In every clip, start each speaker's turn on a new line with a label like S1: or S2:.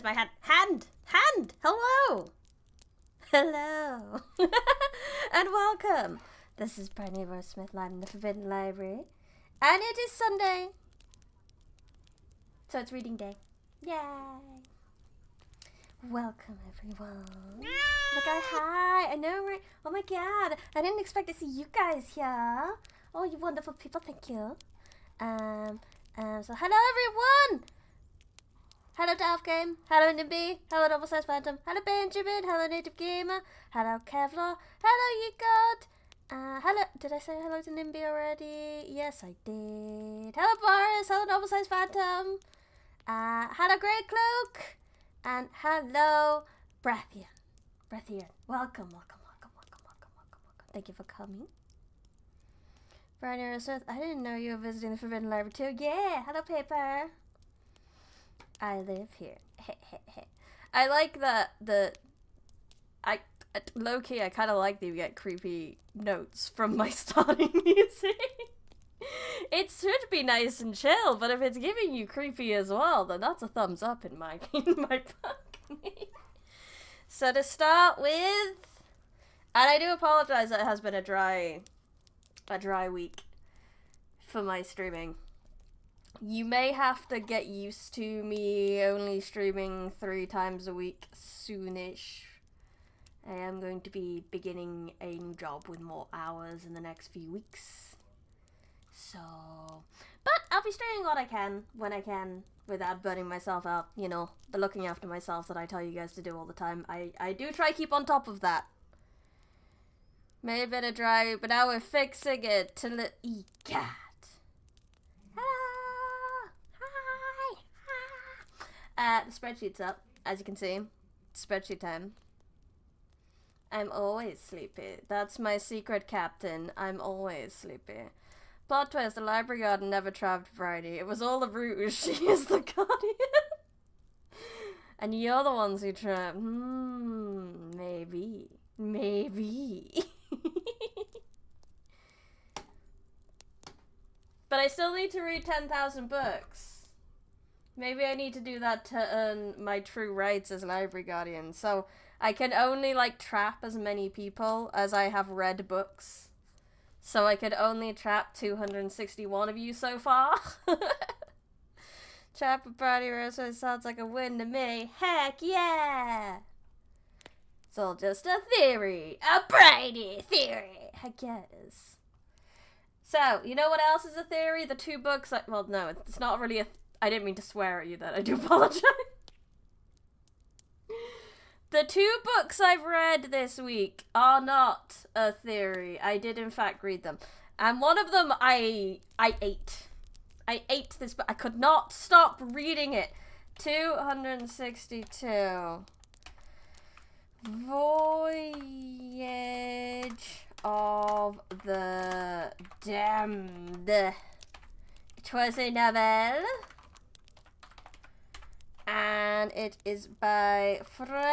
S1: Where's my hand? Hand! Hello! Hello! And welcome! This is Briony Rose Smith live in the Forbidden Library. And it is Sunday. So it's reading day. Yay! Welcome, everyone. Look, hi! I know, right? Oh my god! I didn't expect to see you guys here. Oh, you wonderful people, thank you. So hello, everyone! Hello, Delph Game. Hello, Nimby. Hello, Double Size Phantom. Hello, Benjamin. Hello, Native Gamer. Hello, Kevlar. Hello, YouGod. Hello. Did I say hello to Nimby already? Yes, I did. Hello, Boris. Hello, Double Size Phantom. Hello, Grey Cloak. And hello, Breathian. Welcome. Thank you for coming. Briony Rose Smith. I didn't know you were visiting the Forbidden Library too. Yeah. Hello, Paper. I live here. I like low-key, I kind of like that you get creepy notes from my starting music. It should be nice and chill, but if it's giving you creepy as well, then that's a thumbs up in my book. So to start with, and I do apologize that it has been a dry week for my streaming. You may have to get used to me only streaming 3 times a week soonish. I am going to be beginning a new job with more hours in the next few weeks. So, but I'll be streaming what I can, when I can, without burning myself out. You know, the looking after myself that I tell you guys to do all the time. I do try to keep on top of that. May have been a dry, but now we're fixing it till it... God. The spreadsheet's up, as you can see. Spreadsheet time. I'm always sleepy. That's my secret captain. I'm always sleepy. Plot twist, the library garden never trapped Briony. It was all a ruse. She is the guardian. And you're the ones who trapped. Maybe. But I still need to read 10,000 books. Maybe I need to do that to earn my true rights as library guardian. So I can only, trap as many people as I have read books. So I could only trap 261 of you so far. Trap with Briony Rose sounds like a win to me. Heck yeah! It's all just a theory. A Briony theory! Heck yes. So, you know what else is a theory? The 2 books well, no, it's not really a... I didn't mean to swear at you then. I do apologize. The 2 books I've read this week are not a theory. I did in fact read them. And one of them I ate. I ate this book. I could not stop reading it. 262. Voyage of the Damned. It was a novel. And it is by Francis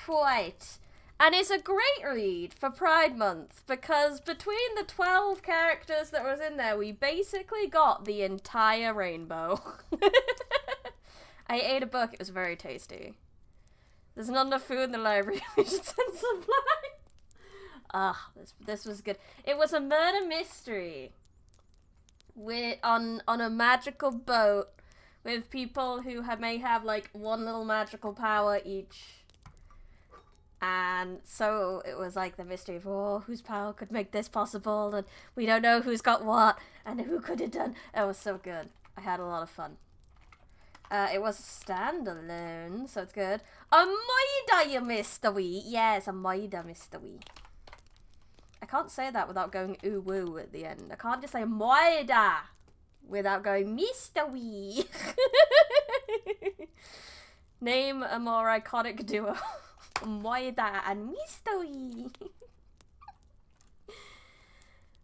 S1: White. And it's a great read for Pride Month, because between the 12 characters that was in there, we basically got the entire rainbow. I ate a book, it was very tasty. There's not enough food in the library, we should send supply. This was good. It was a murder mystery. On a magical boat with people who may have one little magical power each, and so it was the mystery of whose power could make this possible, and we don't know who's got what and who could have done. It was so good. I had a lot of fun. It was a standalone, so it's good. A murder, you Mr. Wee. Yes, a murder, Mr. Wee. I can't say that without going ooh woo at the end. I can't just say murder without going Mr. Wee. Name a more iconic duo. Murder and Mr. Wee.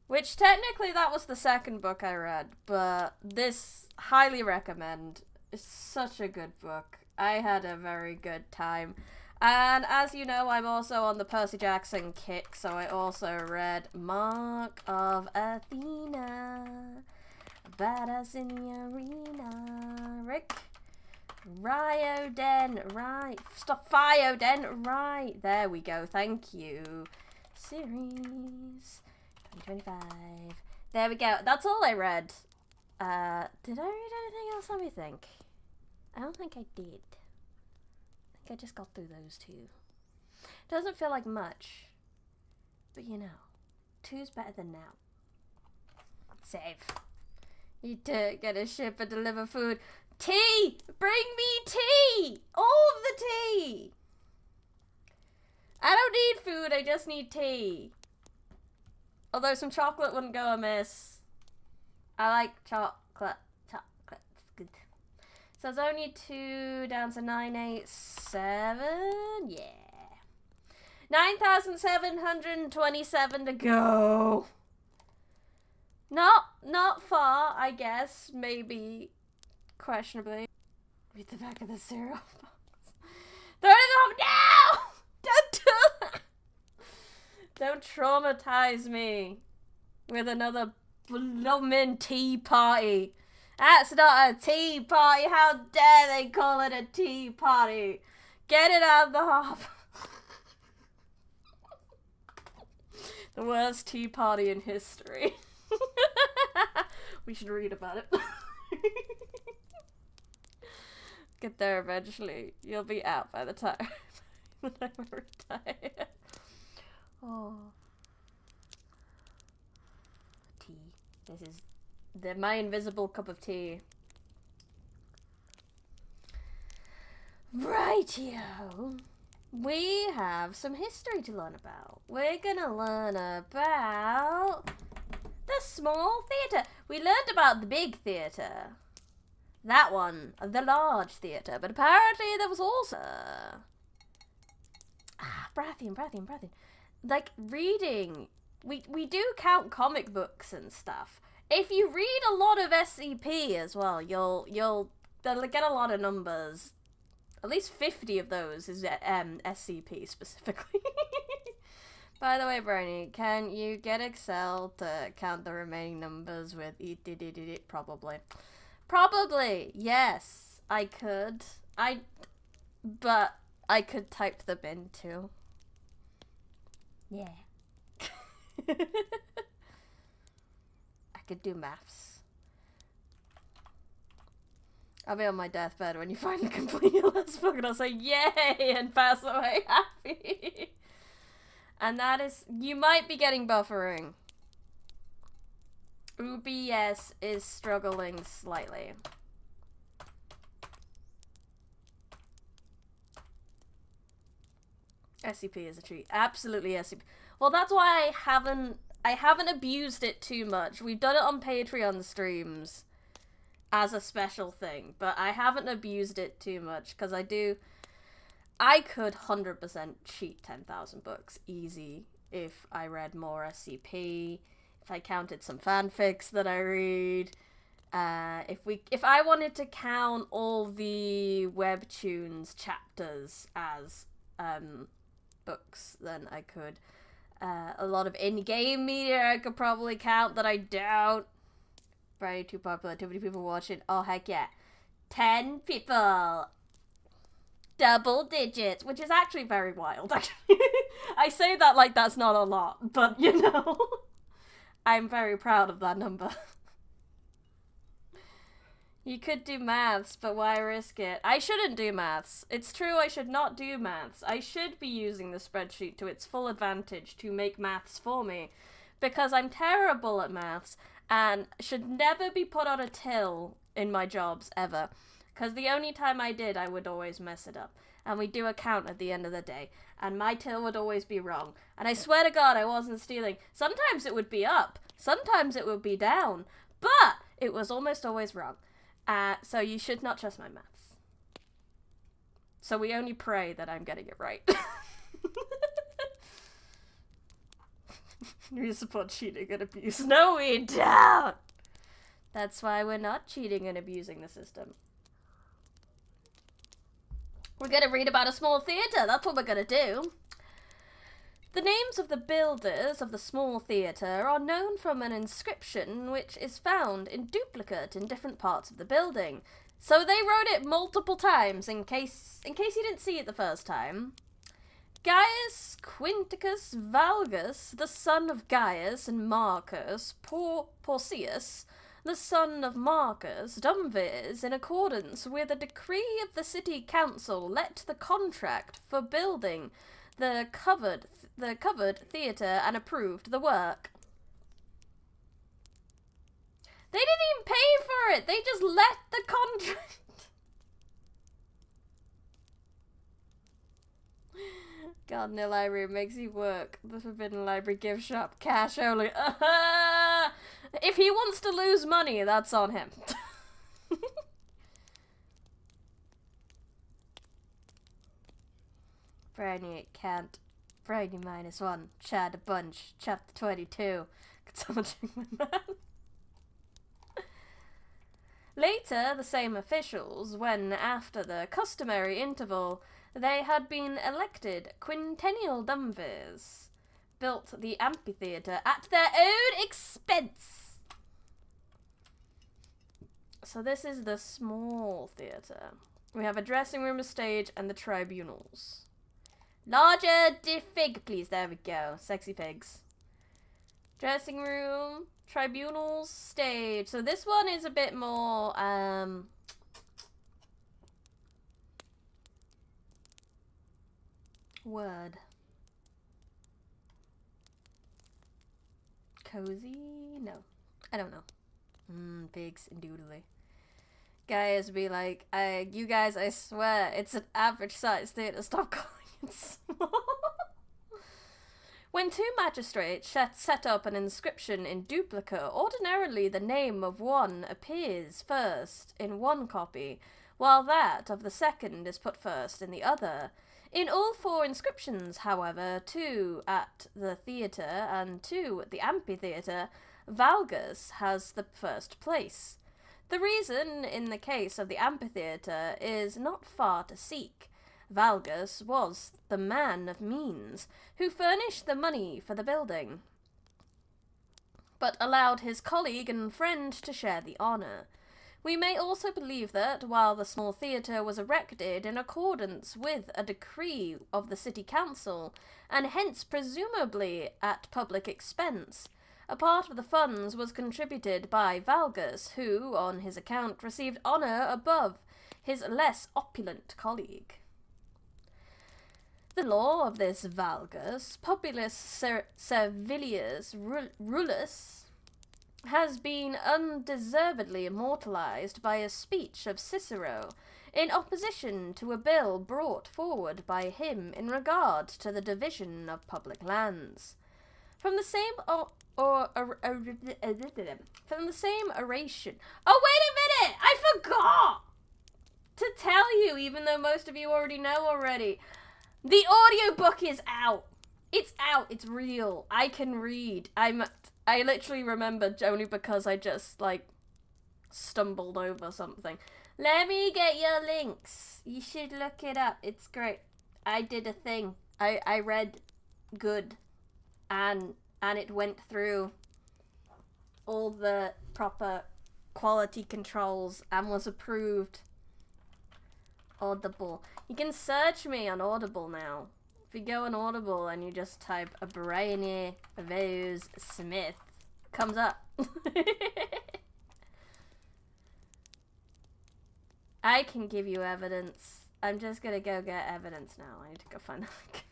S1: Which technically that was the 2nd book I read, but this highly recommend. It's such a good book. I had a very good time. And as you know, I'm also on the Percy Jackson kick, so I also read Mark of Athena. Badass in the arena. Rick. Ryoden, right. Stop Fioden, right. There we go, thank you. Series 2025. There we go. That's all I read. Did I read anything else? Let me think. I don't think I did. I think I just got through those two. Doesn't feel like much. But you know, two's better than now. Save. Need to get a ship and deliver food. Tea! Bring me tea! All of the tea! I don't need food, I just need tea. Although some chocolate wouldn't go amiss. I like chocolate. Chocolate's good. So it's only 2 down to 987. Yeah. 9,727 to go. Not far, I guess. Maybe questionably. Read the back of the cereal box. Throw it off now! Don't do that! Don't traumatize me with another blooming tea party. That's not a tea party. How dare they call it a tea party? Get it out of the hopper. The worst tea party in history. We should read about it. Get there eventually. You'll be out by the time that I retire. Oh. Tea. This is my invisible cup of tea. Rightio. We have some history to learn about. We're gonna learn about the small theatre. We learned about the big theatre. That one, the large theatre. But apparently there was also... Brathian. Like, reading. We do count comic books and stuff. If you read a lot of SCP as well, you'll get a lot of numbers. At least 50 of those is SCP specifically. By the way, Briony, can you get Excel to count the remaining numbers with Probably. Probably, yes, I could. But I could type them in too. Yeah. I could do maths. I'll be on my deathbed when you finally complete your last book and I'll say yay and pass away happy. And that is, you might be getting buffering. OBS is struggling slightly. SCP is a treat. Absolutely SCP. Well, that's why I haven't abused it too much. We've done it on Patreon streams as a special thing, but I haven't abused it too much because I could 100% cheat 10,000 books easy if I read more SCP, if I counted some fanfics that I read, if I wanted to count all the Webtoons chapters as books, then I could. A lot of in-game media I could probably count that I don't. Very too popular, too many people watching. Oh heck yeah. 10 people. Double digits, which is actually very wild, actually. I say that like that's not a lot, but you know. I'm very proud of that number. You could do maths, but why risk it? I shouldn't do maths. It's true, I should not do maths. I should be using the spreadsheet to its full advantage to make maths for me, because I'm terrible at maths and should never be put on a till in my jobs ever. Because the only time I did, I would always mess it up. And we do a count at the end of the day. And my till would always be wrong. And I swear to God, I wasn't stealing. Sometimes it would be up. Sometimes it would be down. But it was almost always wrong. So you should not trust my maths. So we only pray that I'm getting it right. We support cheating and abuse. No, we don't! That's why we're not cheating and abusing the system. We're gonna read about a small theatre. That's what we're gonna do. The names of the builders of the small theatre are known from an inscription which is found in duplicate in different parts of the building. So they wrote it multiple times in case you didn't see it the first time. Gaius Quinticus Valgus, the son of Gaius and Marcus Porcius, the son of Marcus Dumvirs, in accordance with a decree of the city council, let the contract for building the covered theatre and approved the work. They didn't even pay for it. They just let the contract. God, no library makes you work. The Forbidden Library gift shop, cash only. If he wants to lose money, that's on him. Briony can't. Briony -1. Chad a bunch. Chapter 22. Could someone check my man? Later, the same officials, when, after the customary interval, they had been elected quintennial Dumvirs, built the amphitheatre at their own expense. So this is the small theatre. We have a dressing room, a stage, and the tribunals. Larger fig, please. There we go. Sexy pigs. Dressing room, tribunals, stage. So this one is a bit more, word. Cozy? No. I don't know. Pigs, indubitably. Guys be like, you guys, I swear, it's an average size theatre. Stop calling it small. When two magistrates set up an inscription in duplicate, ordinarily the name of one appears first in one copy, while that of the second is put first in the other. In all four inscriptions, however, 2 at the theatre and 2 at the amphitheatre, Valgus has the first place. The reason, in the case of the amphitheatre, is not far to seek. Valgus was the man of means, who furnished the money for the building, but allowed his colleague and friend to share the honour. We may also believe that, while the small theatre was erected in accordance with a decree of the city council, and hence presumably at public expense, a part of the funds was contributed by Valgus, who, on his account, received honour above his less opulent colleague. The law of this Valgus, Populus Servilius Rullus, has been undeservedly immortalized by a speech of Cicero in opposition to a bill brought forward by him in regard to the division of public lands. From the same oration. Oh, wait a minute! I forgot to tell you, even though most of you already know already. The audiobook is out. It's out. It's real. I can read. I literally remembered only because I just, stumbled over something. Let me get your links. You should look it up. It's great. I did a thing. I read good. And it went through all the proper quality controls and was approved. Audible. You can search me on Audible now. If you go on Audible and you just type a Briony Rose Smith, comes up. I can give you evidence. I'm just gonna go get evidence now. I need to go find the link.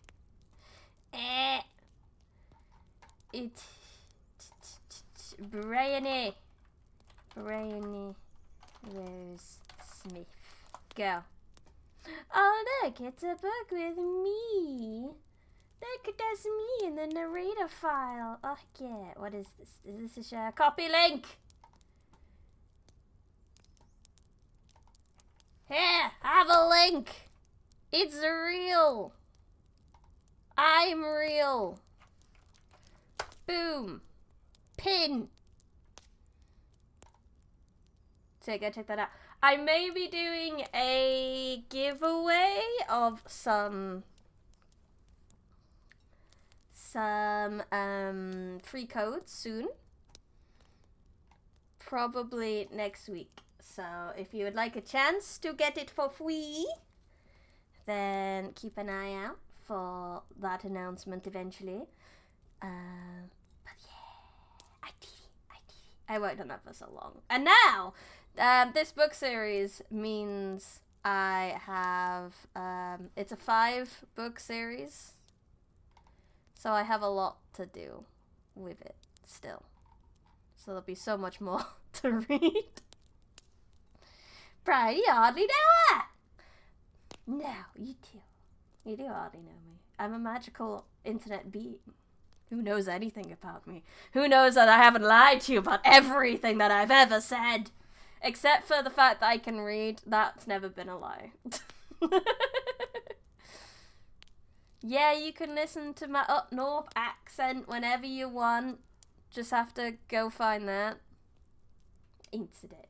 S1: It's Briony Rose Smith. Go. Oh look, it's a book with me. Look, that's me in the narrator file. Oh yeah, what is this? Is this a share copy link? Here, have a link. It's real. I'm real. Boom. Pin. So go check that out. I may be doing a giveaway of some some free codes soon. Probably next week. So if you would like a chance to get it for free, then keep an eye out for that announcement eventually. But yeah, I did it. I worked on that for so long. And now, this book series means I have, it's a 5-book series. So I have a lot to do with it still. So there'll be so much more to read. Briony, you hardly know her! No, you do. You do hardly know me. I'm a magical internet being. Who knows anything about me? Who knows that I haven't lied to you about everything that I've ever said? Except for the fact that I can read. That's never been a lie. Yeah, you can listen to my up north accent whenever you want. Just have to go find that. Incident.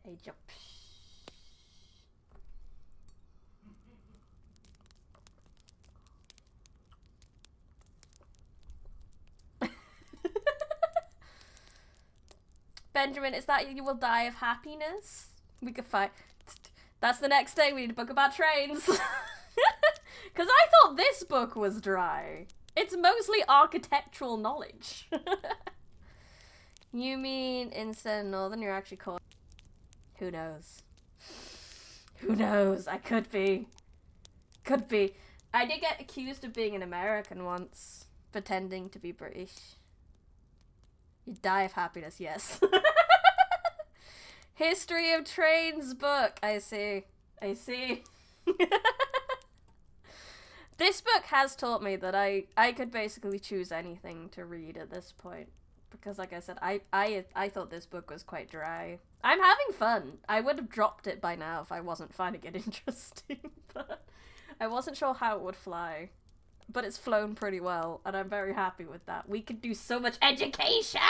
S1: Benjamin, is that you will die of happiness? We could find. That's the next thing. We need a book about trains. Because I thought this book was dry. It's mostly architectural knowledge. You mean instead of northern, you're actually called... Who knows? Who knows? I could be. Could be. I did get accused of being an American once, pretending to be British. You die of happiness, yes. History of Trains book. I see. I see. This book has taught me that I could basically choose anything to read at this point. Because like I said, I thought this book was quite dry. I'm having fun. I would have dropped it by now if I wasn't finding it interesting. But I wasn't sure how it would fly. But it's flown pretty well, and I'm very happy with that. We could do so much education!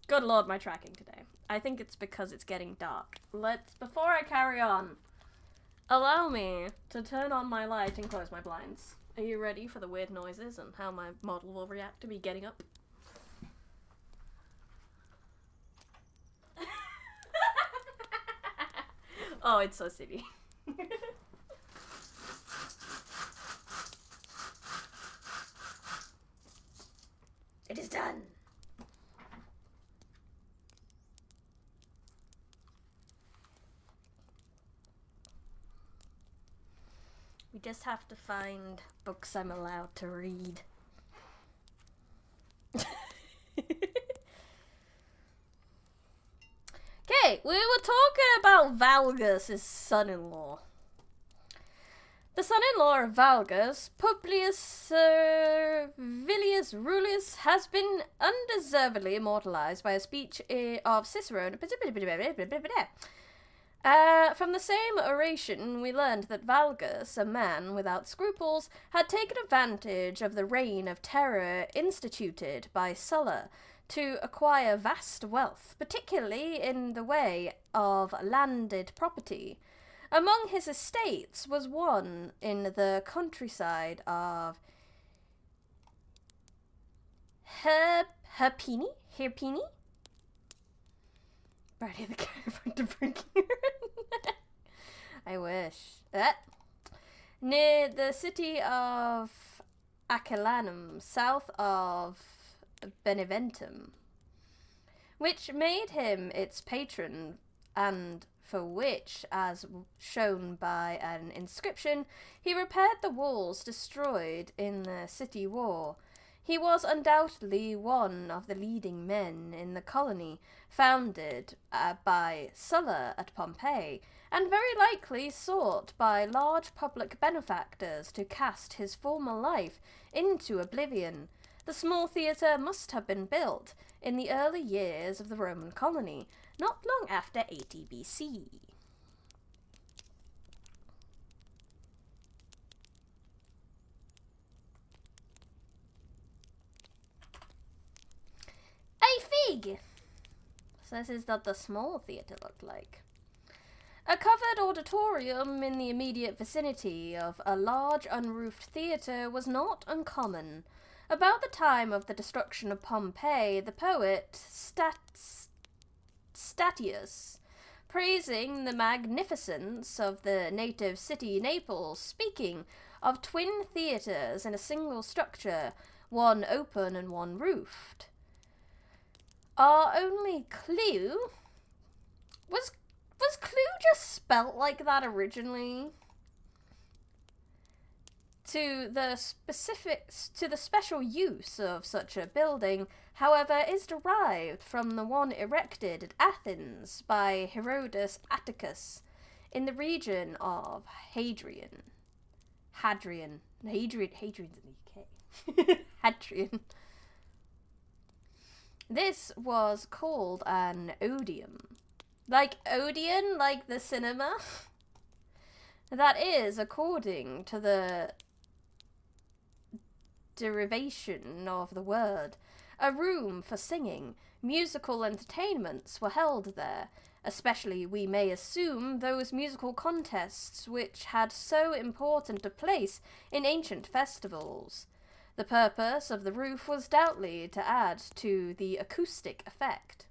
S1: Good lord, my tracking today. I think it's because it's getting dark. Before I carry on, allow me to turn on my light and close my blinds. Are you ready for the weird noises and how my model will react to me getting up? Oh, it's so silly. It is done. We just have to find books I'm allowed to read. Okay, we were talking about Valgus' son-in-law. The son-in-law of Valgus, Publius Servilius Rullius, has been undeservedly immortalized by a speech of Cicero. From the same oration, we learned that Valgus, a man without scruples, had taken advantage of the reign of terror instituted by Sulla to acquire vast wealth, particularly in the way of landed property. Among his estates was one in the countryside of Hirpini? Ready the caravan to bring here. I wish. Near the city of Aquilanum, south of Beneventum, which made him its patron, and for which, as shown by an inscription, he repaired the walls destroyed in the city war. He was undoubtedly one of the leading men in the colony founded by Sulla at Pompeii, and very likely sought by large public benefactors to cast his former life into oblivion. The small theatre must have been built in the early years of the Roman colony, not long after 80 BC. A fig! So this is what the small theatre looked like. A covered auditorium in the immediate vicinity of a large unroofed theatre was not uncommon. About the time of the destruction of Pompeii, the poet Statius, praising the magnificence of the native city Naples, speaking of twin theatres in a single structure, one open and one roofed. Our only clue was clue just spelt like that originally? To the special use of such a building, however, is derived from the one erected at Athens by Herodotus Atticus in the region of Hadrian's in the UK. Hadrian. This was called an Odeum. Like Odeon, like the cinema? That is, according to the derivation of the word, a room for singing. Musical entertainments were held there, especially, we may assume, those musical contests which had so important a place in ancient festivals. The purpose of the roof was doubtly to add to the acoustic effect.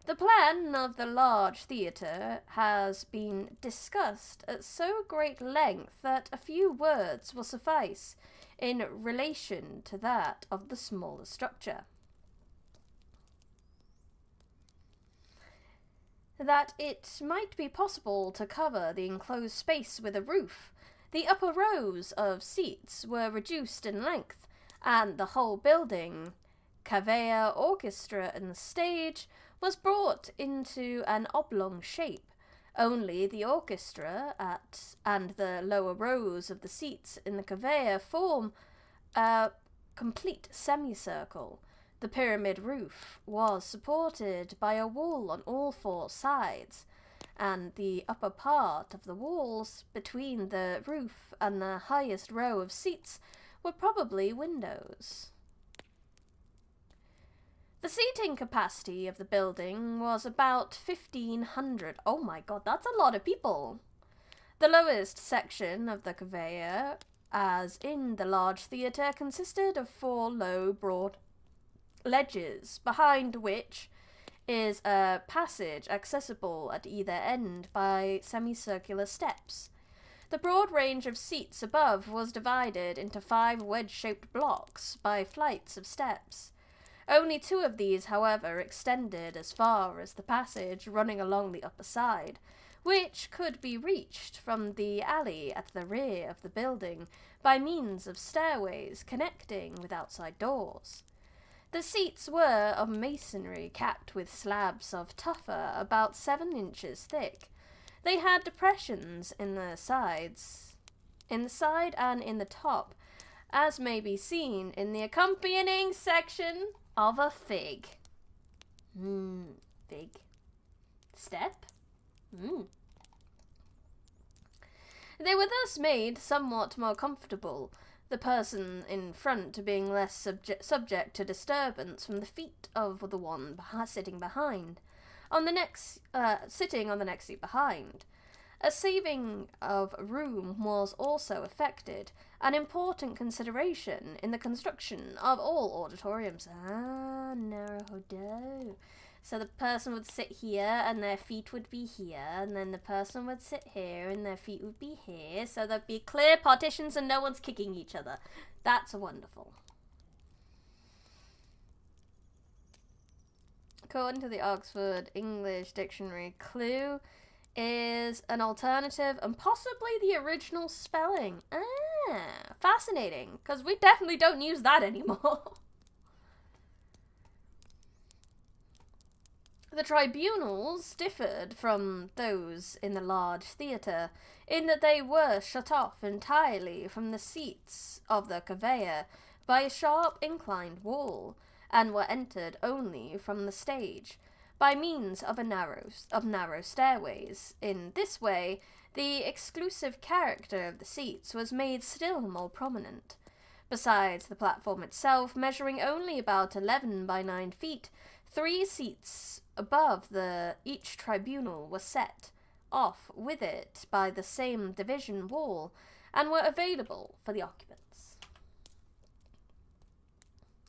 S1: The plan of the large theatre has been discussed at so great length that a few words will suffice in relation to that of the smaller structure. That it might be possible to cover the enclosed space with a roof, the upper rows of seats were reduced in length, and the whole building, cavea, orchestra, and stage, was brought into an oblong shape. Only the orchestra and the lower rows of the seats in the cavea form a complete semicircle. The pyramid roof was supported by a wall on all four sides, and the upper part of the walls between the roof and the highest row of seats were probably windows. The seating capacity of the building was about 1,500. Oh my god, that's a lot of people! The lowest section of the cavea, as in the large theatre, consisted of 4 low, broad ledges, behind which is a passage accessible at either end by semicircular steps. The broad range of seats above was divided into 5 wedge-shaped blocks by flights of steps. Only 2 of these, however, extended as far as the passage running along the upper side, which could be reached from the alley at the rear of the building by means of stairways connecting with outside doors. The seats were of masonry capped with slabs of tufa about 7 inches thick. They had depressions in the side and in the top, as may be seen in the accompanying section of a fig. Fig. Step? They were thus made somewhat more comfortable, the person in front being less subject to disturbance from the feet of the one sitting behind. Sitting on the next seat behind. A saving of room was also effected, an important consideration in the construction of all auditoriums. Naruhodo. So the person would sit here, and their feet would be here, and then the person would sit here, and their feet would be here, so there'd be clear partitions and no one's kicking each other. That's wonderful. According to the Oxford English Dictionary, clue is an alternative and possibly the original spelling. Fascinating, because we definitely don't use that anymore. The tribunals differed from those in the large theatre, in that they were shut off entirely from the seats of the cavea by a sharp inclined wall, and were entered only from the stage, by means of narrow stairways. In this way, the exclusive character of the seats was made still more prominent. Besides the platform itself, measuring only about 11 by 9 feet, 3 seats above each tribunal were set, off with it by the same division wall and were available for the occupants.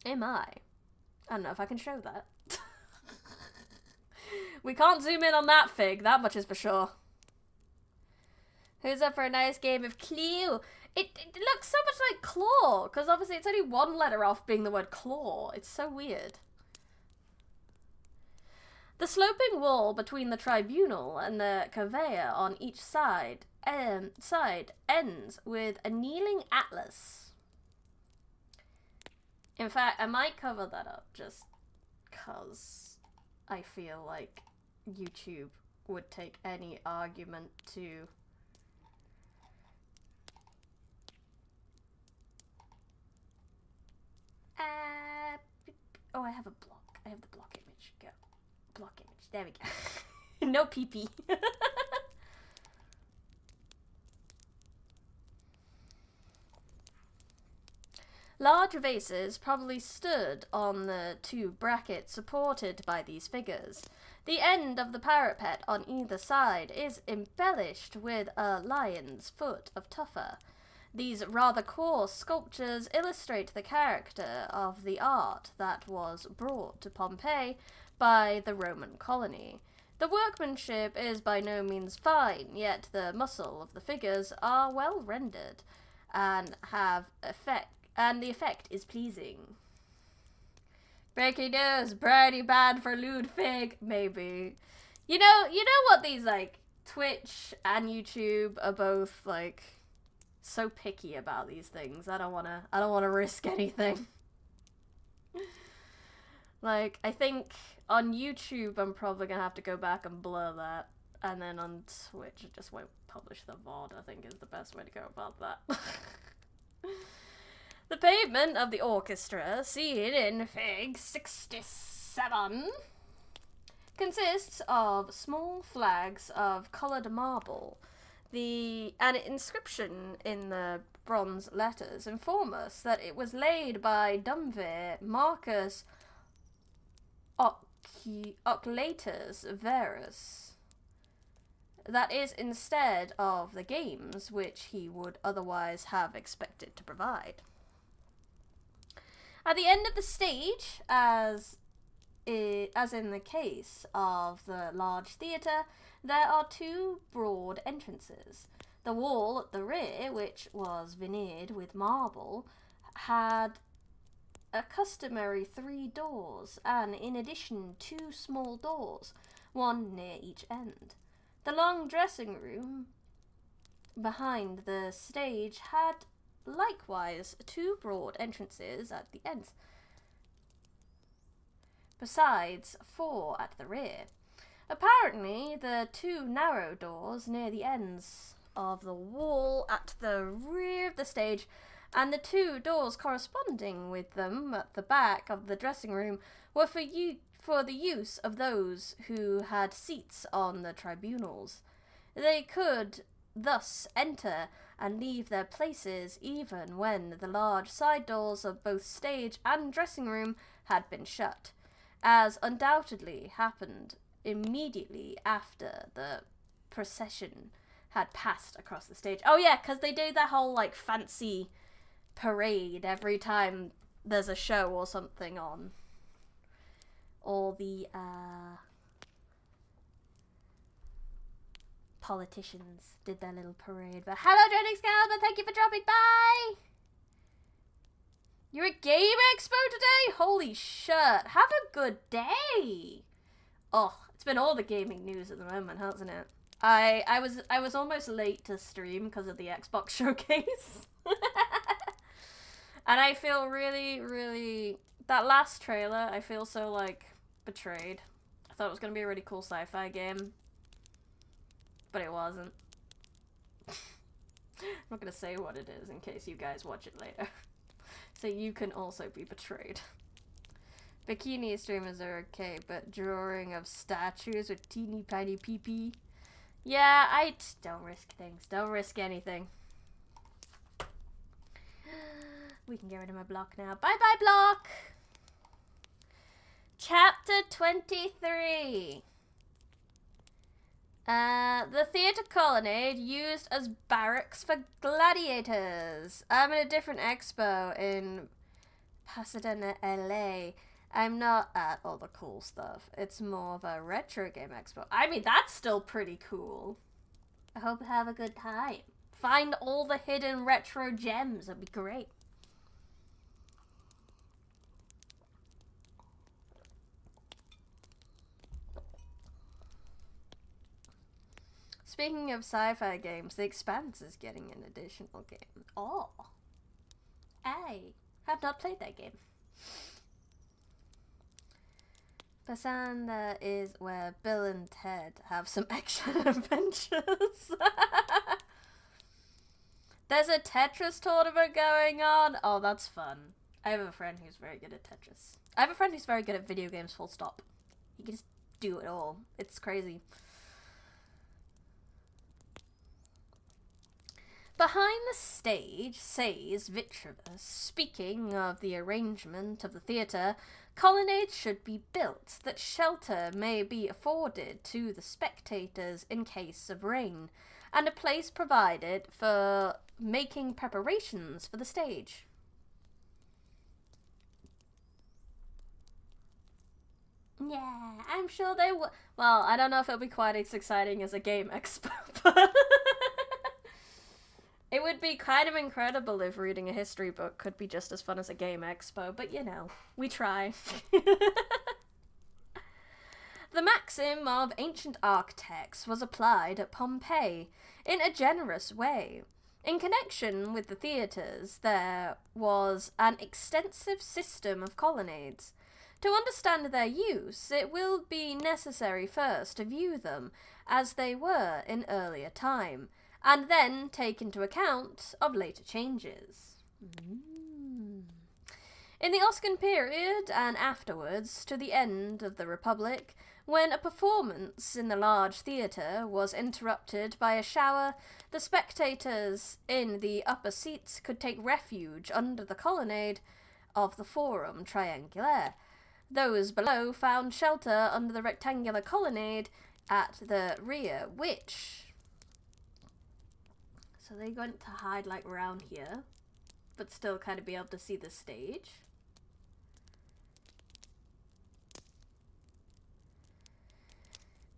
S1: I don't know if I can show that. We can't zoom in on that fig, that much is for sure. Who's up for a nice game of Clue? It looks so much like claw, because obviously it's only one letter off being the word claw. It's so weird. The sloping wall between the tribunal and the cavea on each side ends with a kneeling atlas. In fact, I might cover that up just because I feel like YouTube would take any argument to... oh, I have a block. I have the block image. Go. Block image. There we go. No pee-pee. Large vases probably stood on the two brackets supported by these figures. The end of the parapet on either side is embellished with a lion's foot of tufa. These rather coarse sculptures illustrate the character of the art that was brought to Pompeii by the Roman colony. The workmanship is by no means fine, yet the muscle of the figures are well rendered and the effect is pleasing. Breaking news, Briony banned for lewd fig, maybe. You know what these, like, Twitch and YouTube are both, like, so picky about these things. I don't wanna risk anything. Like, I think on YouTube I'm probably gonna have to go back and blur that. And then on Twitch I just won't publish the VOD, I think is the best way to go about that. The pavement of the orchestra, seen in Fig 67, consists of small flags of coloured marble. An inscription in the bronze letters inform us that it was laid by Dumvir Marcus Oclatus Verus. That is instead of the games which he would otherwise have expected to provide. At the end of the stage, as in the case of the large theatre, there are two broad entrances. The wall at the rear, which was veneered with marble, had a customary 3 doors, and in addition 2 small doors, one near each end. The long dressing room behind the stage had likewise 2 broad entrances at the ends, besides 4 at the rear. Apparently, the 2 narrow doors near the ends of the wall at the rear of the stage and the 2 doors corresponding with them at the back of the dressing room were for the use of those who had seats on the tribunals. They could thus enter and leave their places even when the large side doors of both stage and dressing room had been shut, as undoubtedly happened immediately after the procession had passed across the stage. Oh yeah, because they do that whole, like, fancy parade every time there's a show or something on. All the, politicians did their little parade. But hello, Dreading Excalibur, thank you for dropping by! You're at Game Expo today? Holy shit, have a good day! Oh, it's been all the gaming news at the moment, hasn't it? I was almost late to stream because of the Xbox showcase. And I feel really, really... That last trailer, I feel so, like, betrayed. I thought it was going to be a really cool sci-fi game. But it wasn't. I'm not going to say what it is in case you guys watch it later. So you can also be betrayed. Bikini streamers are okay, but drawing of statues with teeny tiny pee-pee. Yeah, don't risk things. Don't risk anything. We can get rid of my block now. Bye-bye, block! Chapter 23. The theatre colonnade used as barracks for gladiators. I'm in a different expo in Pasadena, LA. I'm not at all the cool stuff. It's more of a retro game expo. I mean, that's still pretty cool. I hope you have a good time. Find all the hidden retro gems. That'd be great. Speaking of sci-fi games, The Expanse is getting an additional game. Oh. I have not played that game. Pasanda is where Bill and Ted have some action adventures. There's a Tetris tournament going on. Oh, that's fun. I have a friend who's very good at Tetris. I have a friend who's very good at video games, full stop. He can just do it all. It's crazy. Behind the stage, says Vtuber, speaking of the arrangement of the theatre, colonnades should be built that shelter may be afforded to the spectators in case of rain, and a place provided for making preparations for the stage. Yeah, I'm sure they will. Well, I don't know if it'll be quite as exciting as a game expo, but it would be kind of incredible if reading a history book could be just as fun as a game expo, but you know, we try. The maxim of ancient architects was applied at Pompeii in a generous way. In connection with the theatres, there was an extensive system of colonnades. To understand their use, it will be necessary first to view them as they were in earlier time, and then take into account of later changes. In the Oscan period and afterwards to the end of the Republic, when a performance in the large theatre was interrupted by a shower, the spectators in the upper seats could take refuge under the colonnade of the Forum Triangulaire. Those below found shelter under the rectangular colonnade at the rear, which... So they went to hide like around here, but still kind of be able to see the stage.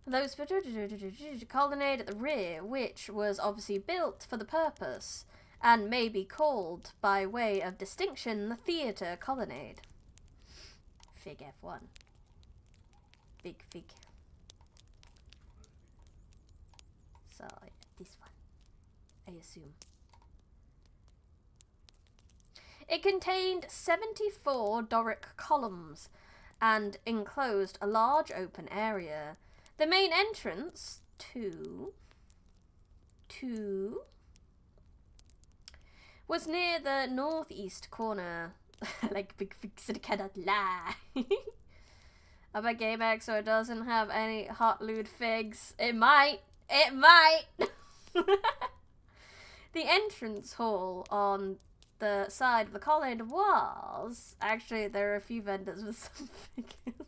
S1: Those colonnade at the rear, which was obviously built for the purpose, and may be called, by way of distinction, the theatre colonnade. Fig F1. Big fig. So, this one. I assume. It contained 74 Doric columns and enclosed a large open area. The main entrance was near the northeast corner. Like big figs that cannot lie. Of a game X, so it doesn't have any hot lewd figs. It might. It might. The entrance hall on the side of the colonnade was... Actually, there are a few vendors with some figures.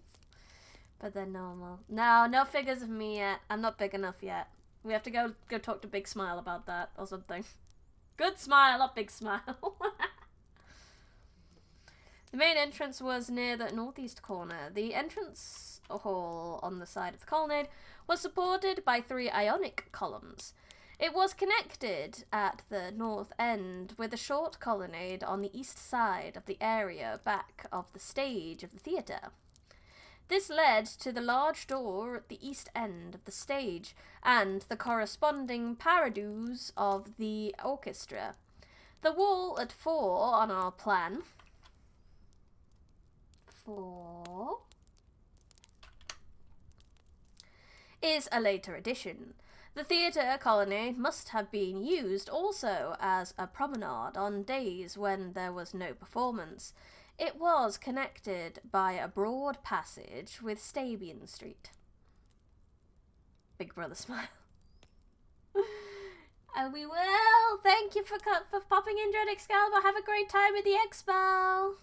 S1: But they're normal. No figures of me yet. I'm not big enough yet. We have to go talk to Big Smile about that or something. Good Smile, not Big Smile. The main entrance was near the northeast corner. The entrance hall on the side of the colonnade was supported by 3 Ionic columns. It was connected at the north end with a short colonnade on the east side of the area back of the stage of the theatre. This led to the large door at the east end of the stage and the corresponding parados of the orchestra. The wall at 4 on our plan... 4... is a later addition. The theatre colonnade must have been used also as a promenade on days when there was no performance. It was connected by a broad passage with Stabian Street. Big Brother smile. Oh, we will! Thank you for popping in, Dread Excalibur. Have a great time at the expo!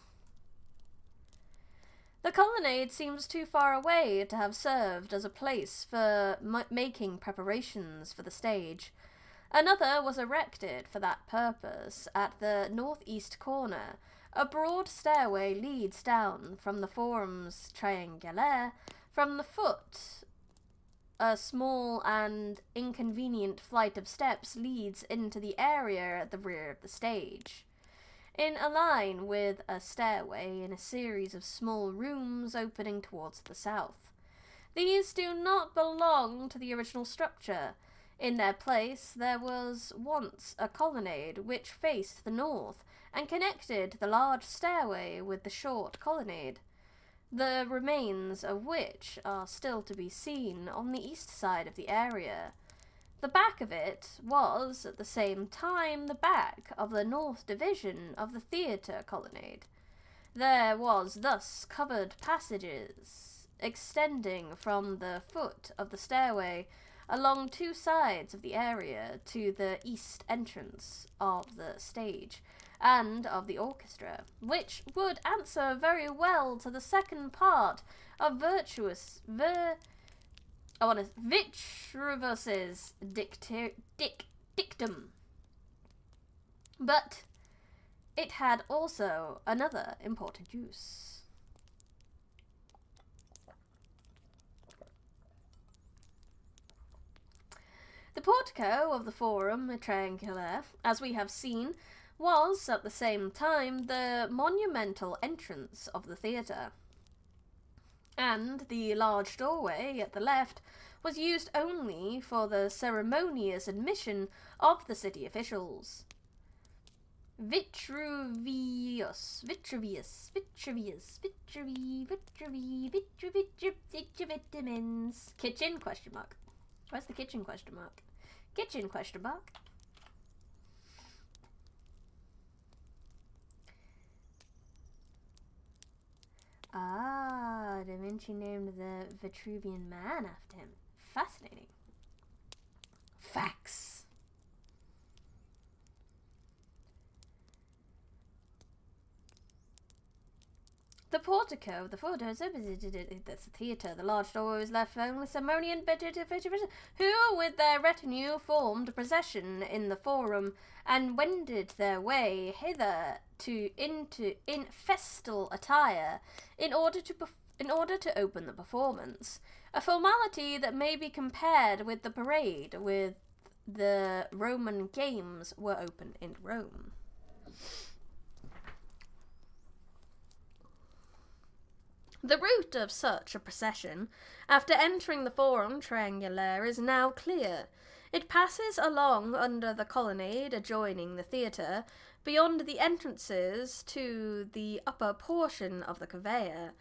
S1: The The colonnade seems too far away to have served as a place for making preparations for the stage. Another was erected for that purpose at the northeast corner. A broad stairway leads down from the forum's triangulaire. From the foot, a small and inconvenient flight of steps leads into the area at the rear of the stage. In a line with a stairway in a series of small rooms opening towards the south. These do not belong to the original structure. In their place there was once a colonnade which faced the north and connected the large stairway with the short colonnade, the remains of which are still to be seen on the east side of the area. The back of it was, at the same time, the back of the north division of the theatre colonnade. There was thus covered passages extending from the foot of the stairway along two sides of the area to the east entrance of the stage and of the orchestra, which would answer very well to the second part of Vitruvius's dictum. But it had also another important use. The portico of the Forum Triangulaire, as we have seen, was at the same time the monumental entrance of the theatre, and the large doorway at the left was used only for the ceremonious admission of the city officials. Vitruvius. Kitchen, question mark. Where's the kitchen, question mark? Kitchen, question mark. Ah, Da Vinci named the Vitruvian Man after him. Fascinating. Facts. The portico, the theatre, the large door was left for only ceremonial who, with their retinue, formed a procession in the forum and wended their way hither in festal attire in order to open the performance, a formality that may be compared with the parade with the Roman games were opened in Rome. The route of such a procession, after entering the Forum Triangulaire, is now clear. It passes along under the colonnade adjoining the theatre, beyond the entrances to the upper portion of the conveyor,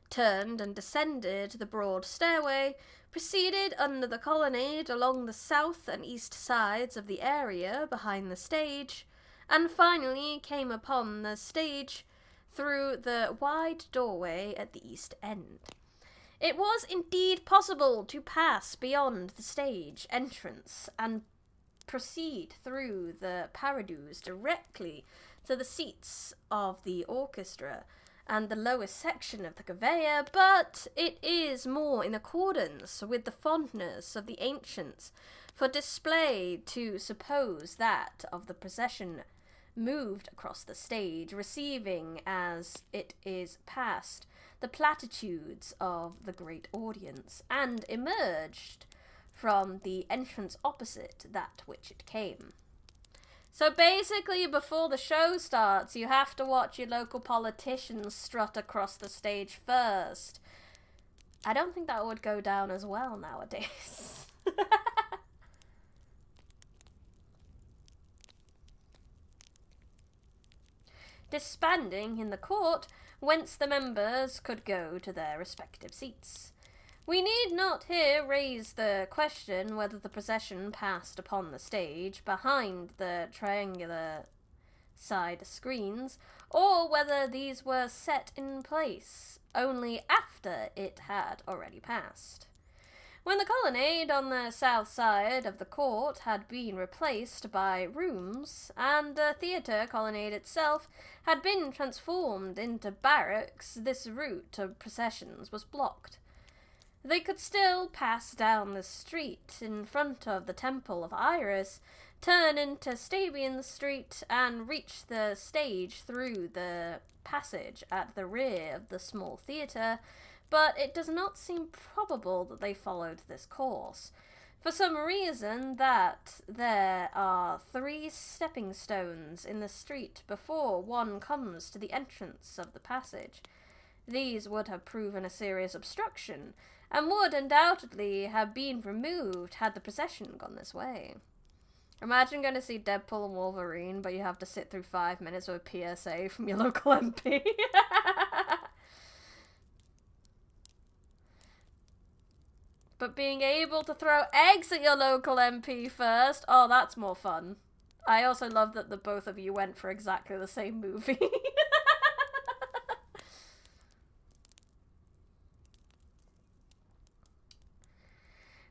S1: turned and descended the broad stairway, proceeded under the colonnade along the south and east sides of the area behind the stage, and finally came upon the stage through the wide doorway at the east end. It was indeed possible to pass beyond the stage entrance and proceed through the parados directly to the seats of the orchestra and the lowest section of the conveyor, but it is more in accordance with the fondness of the ancients for display to suppose that of the procession moved across the stage, receiving as it is passed the platitudes of the great audience, and emerged from the entrance opposite that which it came. So basically, before the show starts, you have to watch your local politicians strut across the stage first. I don't think that would go down as well nowadays. Disbanding in the court, whence the members could go to their respective seats. We need not here raise the question whether the procession passed upon the stage behind the triangular side screens, or whether these were set in place only after it had already passed. When the colonnade on the south side of the court had been replaced by rooms, and the theatre colonnade itself had been transformed into barracks, this route of processions was blocked. They could still pass down the street in front of the Temple of Iris, turn into Stabian Street, and reach the stage through the passage at the rear of the small theatre, but it does not seem probable that they followed this course. For some reason that there are 3 stepping stones in the street before one comes to the entrance of the passage. These would have proven a serious obstruction, and would undoubtedly have been removed had the procession gone this way. Imagine going to see Deadpool and Wolverine, but you have to sit through 5 minutes of a PSA from your local MP. But being able to throw eggs at your local MP first, oh, that's more fun. I also love that the both of you went for exactly the same movie.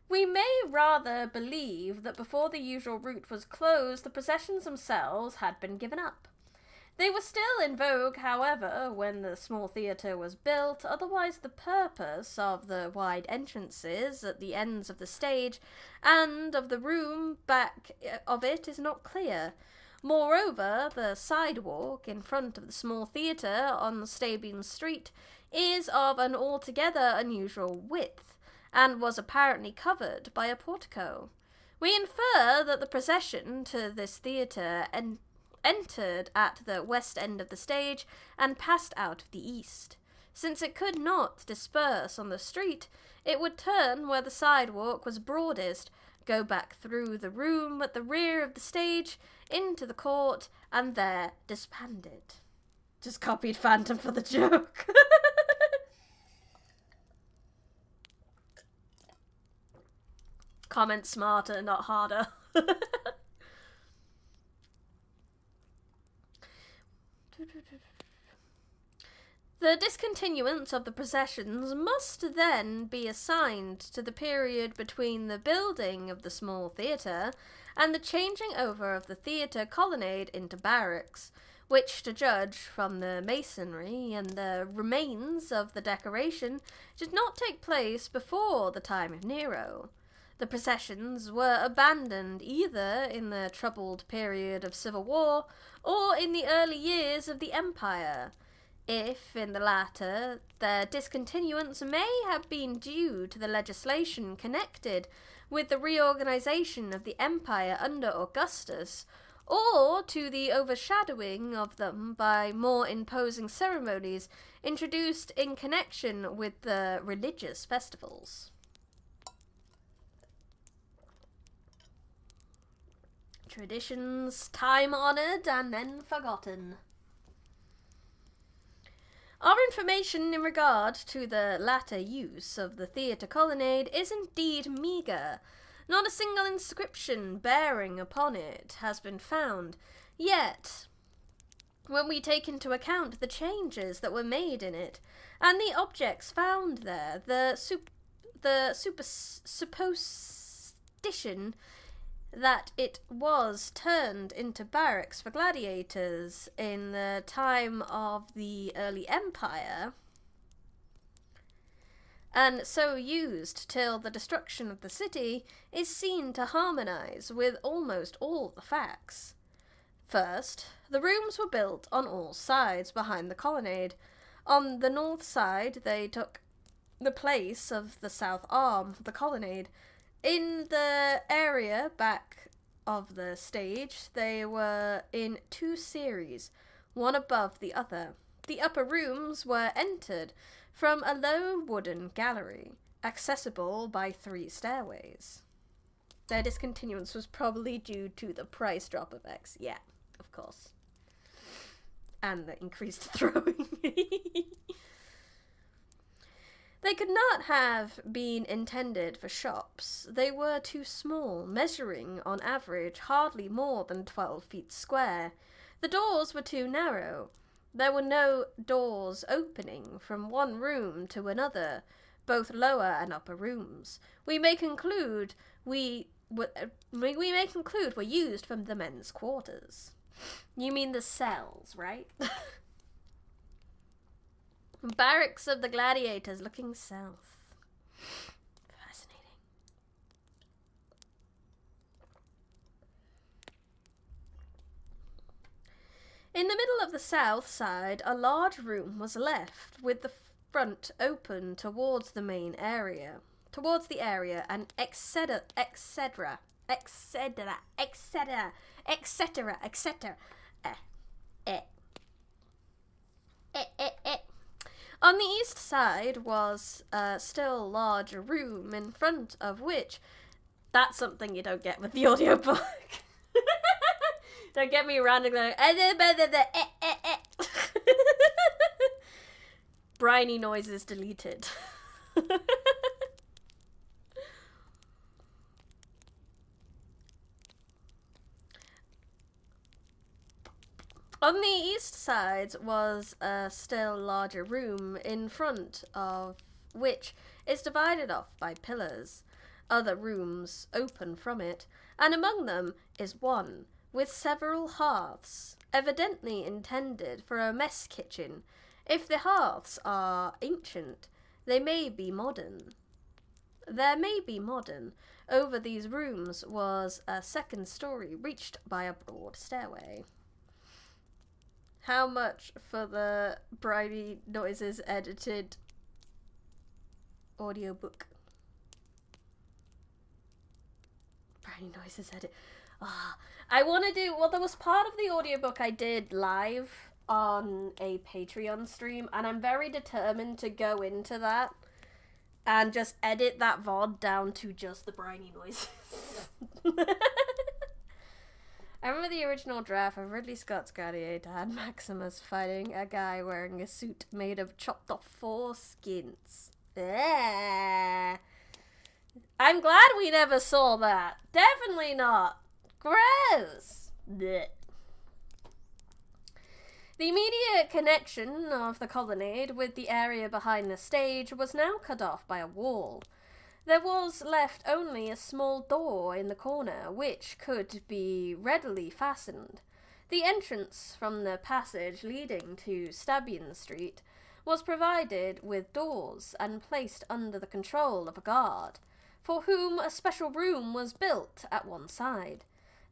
S1: We may rather believe that before the usual route was closed, the processions themselves had been given up. They were still in vogue, however, when the small theatre was built, otherwise the purpose of the wide entrances at the ends of the stage and of the room back of it is not clear. Moreover, the sidewalk in front of the small theatre on Stabian Street is of an altogether unusual width, and was apparently covered by a portico. We infer that the procession to this theatre entered at the west end of the stage and passed out of the east. Since it could not disperse on the street, it would turn where the sidewalk was broadest, go back through the room at the rear of the stage, into the court, and there disbanded. Just copied Phantom for the joke. Comment smarter, not harder. The discontinuance of the processions must then be assigned to the period between the building of the small theatre and the changing over of the theatre colonnade into barracks, which, to judge from the masonry and the remains of the decoration, did not take place before the time of Nero. The processions were abandoned either in the troubled period of civil war or in the early years of the empire. If, in the latter, their discontinuance may have been due to the legislation connected with the reorganization of the empire under Augustus, or to the overshadowing of them by more imposing ceremonies introduced in connection with the religious festivals. Traditions time-honoured and then forgotten. Our information in regard to the latter use of the theatre colonnade is indeed meagre. Not a single inscription bearing upon it has been found, yet, when we take into account the changes that were made in it, and the objects found there, the supposition that it was turned into barracks for gladiators in the time of the early empire, and so used till the destruction of the city, is seen to harmonise with almost all the facts. First, the rooms were built on all sides behind the colonnade. On the north side they took the place of the south arm of the colonnade. In the area back of the stage, they were in 2 series, one above the other. The upper rooms were entered from a low wooden gallery, accessible by 3 stairways. Their discontinuance was probably due to the price drop of X. Yeah, of course. And the increased throwing. They could not have been intended for shops. They were too small, measuring, on average, hardly more than 12 feet square. The doors were too narrow. There were no doors opening from one room to another, both lower and upper rooms. We may conclude were used from the men's quarters. You mean the cells, right? Barracks of the gladiators looking south. Fascinating. In the middle of the south side, a large room was left, with the front open towards the main area. Towards the area, and etc. On the east side was a still larger room, in front of which, that's something you don't get with the audiobook. Don't get me randomly going, briny noises deleted. On the east side was a still larger room, in front of which is divided off by pillars. Other rooms open from it, and among them is one, with several hearths, evidently intended for a mess kitchen. If the hearths are ancient, they may be modern. There may be modern. Over these rooms was a second story reached by a broad stairway. How much for the Briony Noises edited audiobook? Briony Noises edit. I want to do, well, there was part of the audiobook I did live on a Patreon stream, and I'm very determined to go into that and just edit that VOD down to just the Briony Noises. I remember the original draft of Ridley Scott's Gladiator had Maximus fighting a guy wearing a suit made of chopped off foreskins. I'm glad we never saw that. Definitely not. Gross. Blech. The immediate connection of the colonnade with the area behind the stage was now cut off by a wall. There was left only a small door in the corner, which could be readily fastened. The entrance from the passage leading to Stabian Street was provided with doors and placed under the control of a guard, for whom a special room was built at one side.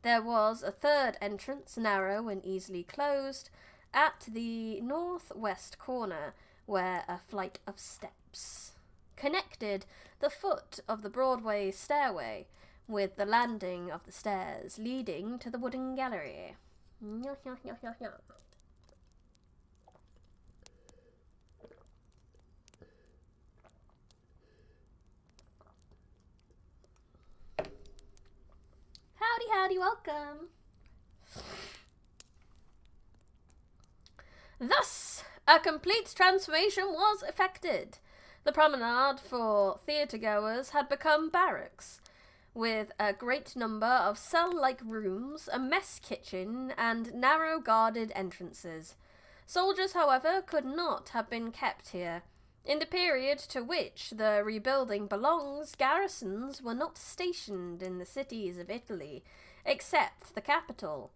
S1: There was a third entrance, narrow and easily closed, at the northwest corner, where a flight of steps connected the foot of the Broadway stairway with the landing of the stairs leading to the wooden gallery. Howdy, howdy, welcome. Thus, a complete transformation was effected. The promenade for theatre-goers had become barracks, with a great number of cell-like rooms, a mess kitchen, and narrow guarded entrances. Soldiers, however, could not have been kept here. In the period to which the rebuilding belongs, garrisons were not stationed in the cities of Italy, except the capital.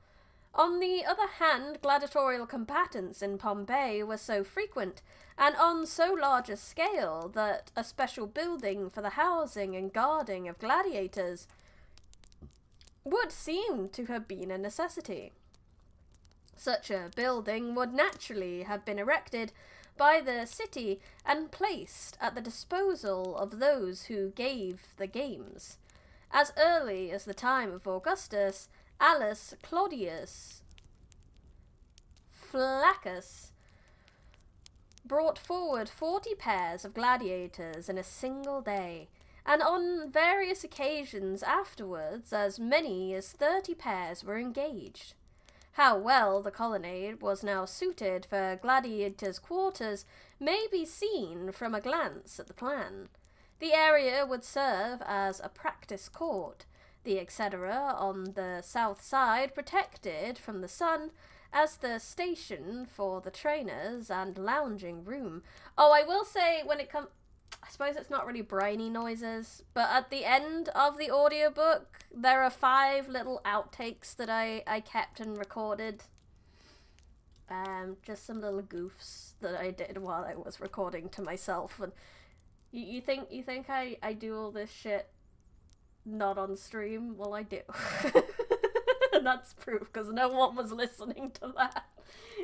S1: On the other hand, gladiatorial combatants in Pompeii were so frequent, and on so large a scale, that a special building for the housing and guarding of gladiators would seem to have been a necessity. Such a building would naturally have been erected by the city and placed at the disposal of those who gave the games. As early as the time of Augustus, Aulus Claudius Flaccus brought forward 40 pairs of gladiators in a single day, and on various occasions afterwards as many as 30 pairs were engaged. How well the colonnade was now suited for gladiators' quarters may be seen from a glance at the plan. The area would serve as a practice court, the etc. on the south side protected from the sun as the station for the trainers and lounging room. Oh, I will say when it comes... I suppose it's not really briny noises, but at the end of the audiobook, there are 5 little outtakes that I kept and recorded. Just some little goofs that I did while I was recording to myself. And you think I do all this shit not on stream? Well, I do. And that's proof, because no one was listening to that.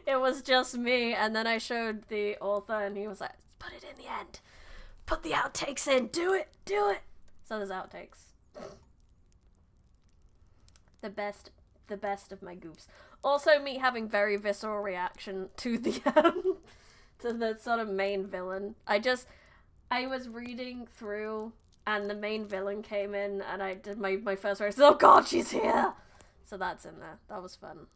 S1: It was just me, and then I showed the author, and he was like, put it in the end. Put the outtakes in. Do it. So there's outtakes. The best of my goofs. Also, me having very visceral reaction to the to the sort of main villain. I was reading through, and the main villain came in, and I did my first reaction. Oh God, she's here. So that's in there. That was fun.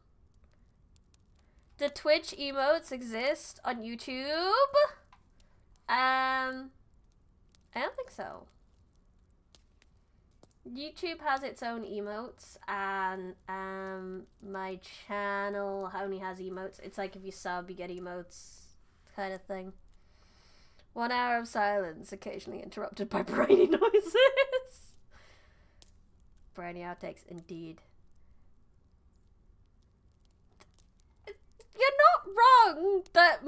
S1: Do Twitch emotes exist on YouTube? I don't think so. YouTube has its own emotes, and my channel only has emotes. It's like if you sub, you get emotes, kind of thing. 1 hour of silence, occasionally interrupted by brainy noises. Brainy outtakes, indeed. You're not wrong that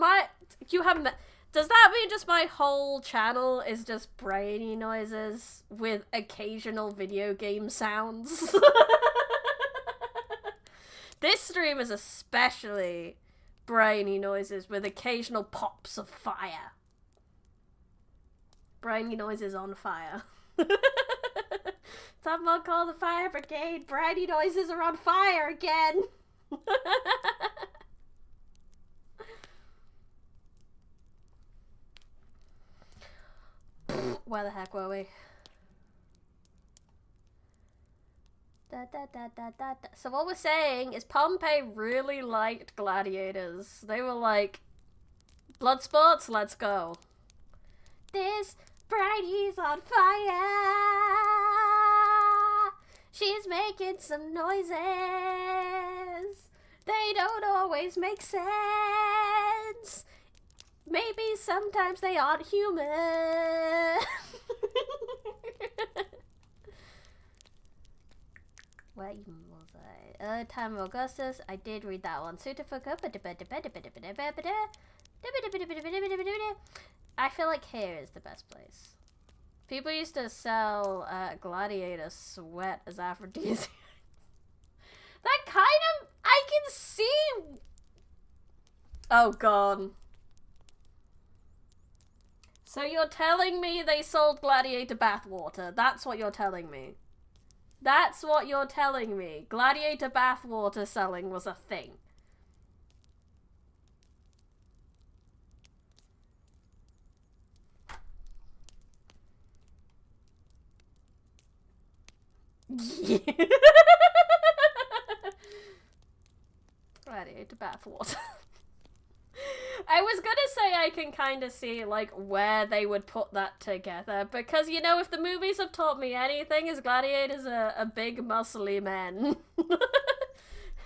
S1: you haven't. Does that mean just my whole channel is just brainy noises with occasional video game sounds? This stream is especially brainy noises with occasional pops of fire. Brainy noises on fire. Someone call the fire brigade. Brainy noises are on fire again. Where the heck were we? So what we're saying is Pompeii really liked gladiators. They were like, blood sports, let's go. This Briony's on fire. She's making some noises. They don't always make sense. Maybe sometimes they aren't human. Where even was I? Time of Augustus. I did read that one. I feel like here is the best place. People used to sell gladiator sweat as aphrodisiacs. That kind of... I can see... Oh, God. So you're telling me they sold gladiator bathwater? That's what you're telling me. That's what you're telling me. Gladiator bathwater selling was a thing. Gladiator bathwater. I was gonna say I can kind of see, like, where they would put that together, because, you know, if the movies have taught me anything, is gladiators are big, muscly men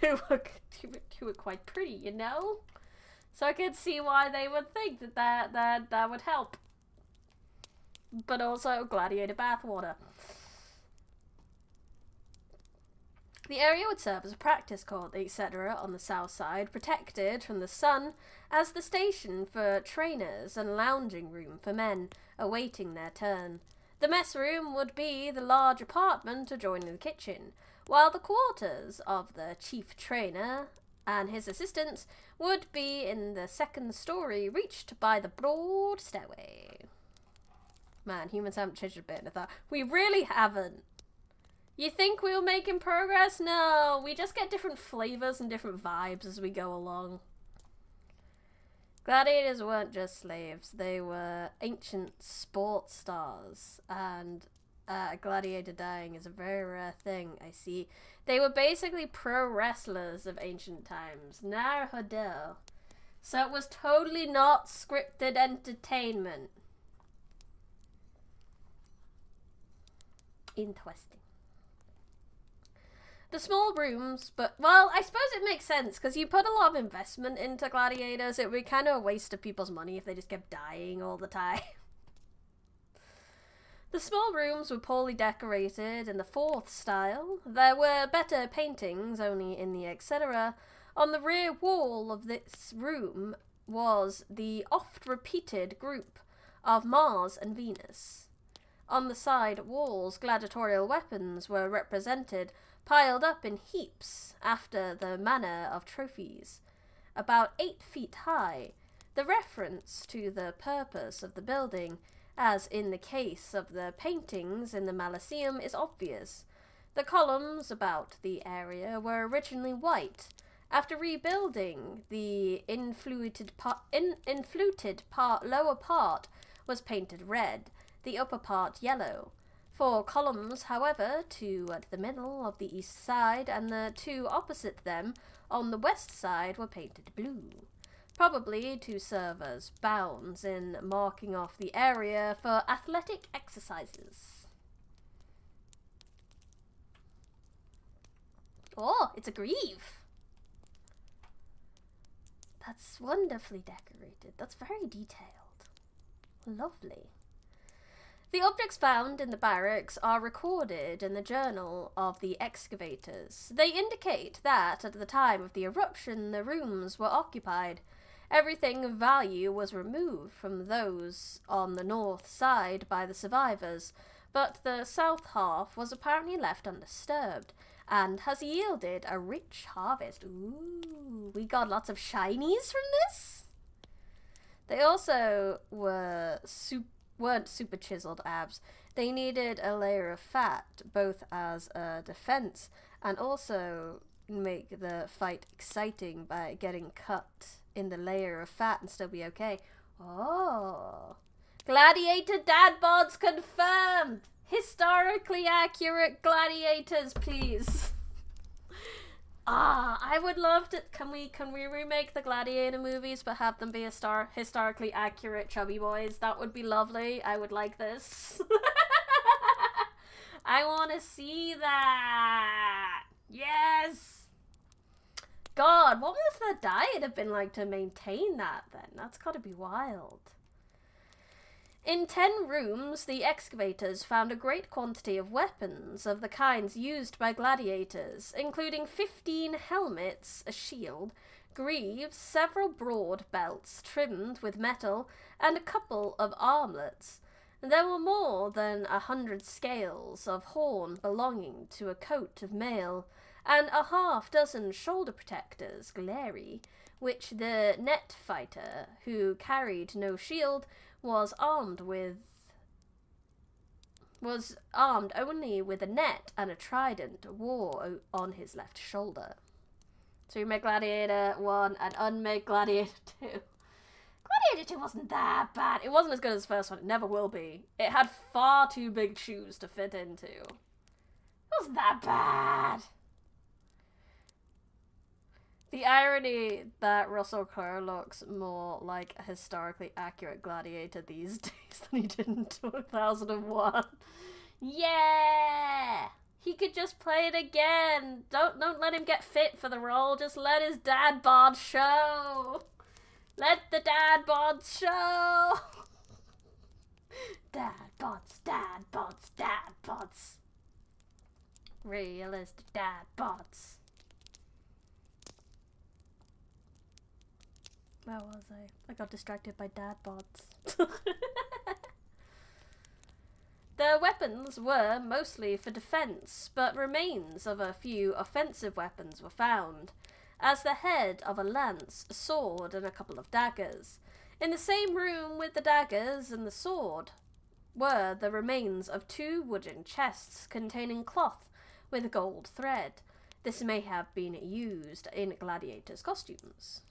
S1: who are quite pretty, you know? So I could see why they would think that would help. But also, gladiator bathwater. The area would serve as a practice court, etc. on the south side, protected from the sun, as the station for trainers and lounging room for men awaiting their turn. The mess room would be the large apartment adjoining the kitchen, while the quarters of the chief trainer and his assistants would be in the second story, reached by the broad stairway. Man, humans haven't changed a bit in that. We really haven't. You think we were making progress? No, we just get different flavors and different vibes as we go along. Gladiators weren't just slaves, they were ancient sports stars, and gladiator dying is a very rare thing, I see. They were basically pro wrestlers of ancient times. Naruhodo. So it was totally not scripted entertainment. Interesting. The small rooms, but, well, I suppose it makes sense, because you put a lot of investment into gladiators. It would be kind of a waste of people's money if they just kept dying all the time. The small rooms were poorly decorated in the 4th style. There were better paintings, only in the etc. On the rear wall of this room was the oft-repeated group of Mars and Venus. On the side walls, gladiatorial weapons were represented, piled up in heaps after the manner of trophies, about 8 feet high. The reference to the purpose of the building, as in the case of the paintings in the Maliseum, is obvious. The columns about the area were originally white. After rebuilding, the influted lower part was painted red, the upper part yellow. 4 columns, however, 2 at the middle of the east side and the 2 opposite them on the west side, were painted blue, probably to serve as bounds in marking off the area for athletic exercises. Oh, it's a greave! That's wonderfully decorated. That's very detailed. Lovely. The objects found in the barracks are recorded in the journal of the excavators. They indicate that at the time of the eruption the rooms were occupied. Everything of value was removed from those on the north side by the survivors, but the south half was apparently left undisturbed and has yielded a rich harvest. Ooh, we got lots of shinies from this. They also weren't super chiseled abs. They needed a layer of fat, both as a defense and also make the fight exciting by getting cut in the layer of fat and still be okay. Oh. Gladiator dad bods confirmed! Historically accurate gladiators, please. I would love to. Can we remake the Gladiator movies but have them be historically accurate chubby boys? That would be lovely. I would like this. I want to see that. Yes. God, what must the diet have been like to maintain that then? That's got to be wild. In 10 rooms, the excavators found a great quantity of weapons of the kinds used by gladiators, including 15 helmets, a shield, greaves, several broad belts trimmed with metal, and a couple of armlets. There were more than 100 scales of horn belonging to a coat of mail, and a half-dozen shoulder protectors, glairy, which the net fighter, who carried no shield, was armed only with a net and a trident, wore on his left shoulder. So you make Gladiator 1 and unmake Gladiator 2. Gladiator 2 wasn't that bad. It wasn't as good as the first one. It never will be. It had far too big shoes to fit into. It wasn't that bad. The irony that Russell Crowe looks more like a historically accurate gladiator these days than he did in 2001. Yeah! He could just play it again. Don't let him get fit for the role. Just let his dad bod show. Let the dad bods show. Dad bods, dad bods, dad bods. Realistic dad bods. Where was I? I got distracted by dad bods. The weapons were mostly for defense, but remains of a few offensive weapons were found, as the head of a lance, a sword, and a couple of daggers. In the same room with the daggers and the sword were the remains of 2 wooden chests containing cloth with gold thread. This may have been used in gladiators' costumes.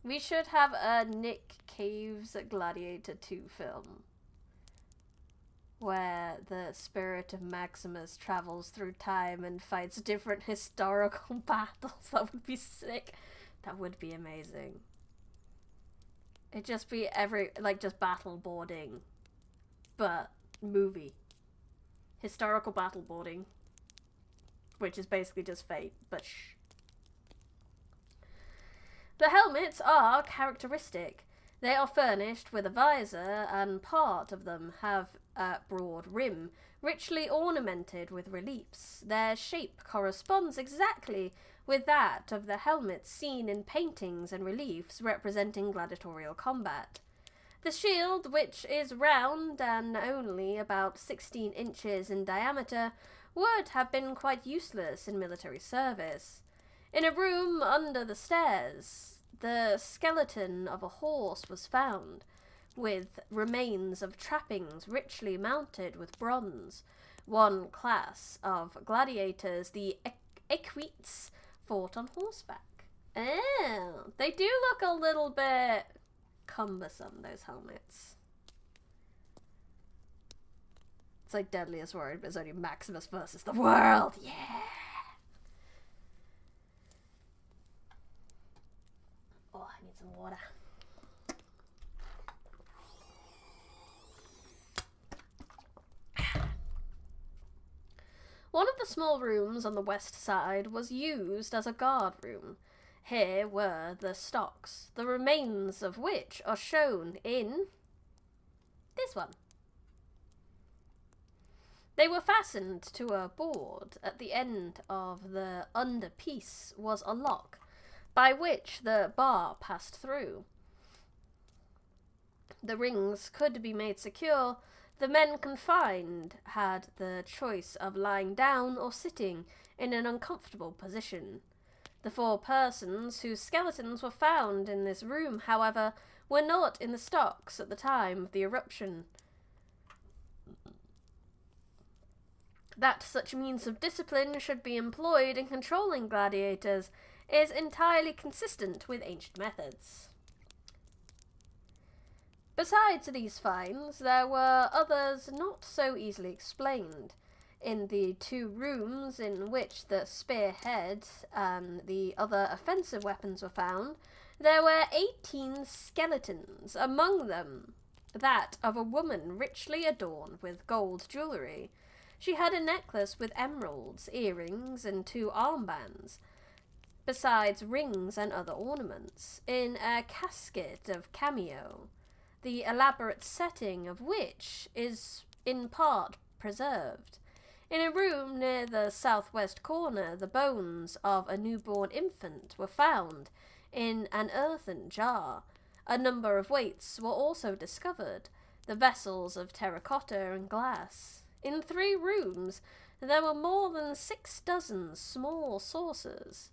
S1: We should have a Nick Cave's Gladiator 2 film, where the spirit of Maximus travels through time and fights different historical battles. That would be sick. That would be amazing. It'd just be just battle boarding, but movie. Historical battle boarding, which is basically just Fate, but shh. The helmets are characteristic. They are furnished with a visor, and part of them have a broad rim, richly ornamented with reliefs. Their shape corresponds exactly with that of the helmets seen in paintings and reliefs representing gladiatorial combat. The shield, which is round and only about 16 inches in diameter, would have been quite useless in military service. In a room under the stairs, the skeleton of a horse was found, with remains of trappings richly mounted with bronze. One class of gladiators, the equites, fought on horseback. Oh, they do look a little bit cumbersome, those helmets. It's like Deadliest Warrior, but it's only Maximus versus the world. Yeah! Oh, I need some water. One of the small rooms on the west side was used as a guard room. Here were the stocks, the remains of which are shown in this one. They were fastened to a board. At the end of the under piece was a lock, by which the bar passed through. The rings could be made secure. The men confined had the choice of lying down or sitting in an uncomfortable position. The 4 persons whose skeletons were found in this room, however, were not in the stocks at the time of the eruption. That such means of discipline should be employed in controlling gladiators is entirely consistent with ancient methods. Besides these finds, there were others not so easily explained. In the 2 rooms in which the spearhead and the other offensive weapons were found, there were 18 skeletons, among them that of a woman richly adorned with gold jewellery. She had a necklace with emeralds, earrings, and 2 armbands, besides rings and other ornaments, in a casket of cameo, the elaborate setting of which is in part preserved. In a room near the southwest corner, the bones of a newborn infant were found in an earthen jar. A number of weights were also discovered, the vessels of terracotta and glass. In 3 rooms, there were more than 6 dozen small saucers.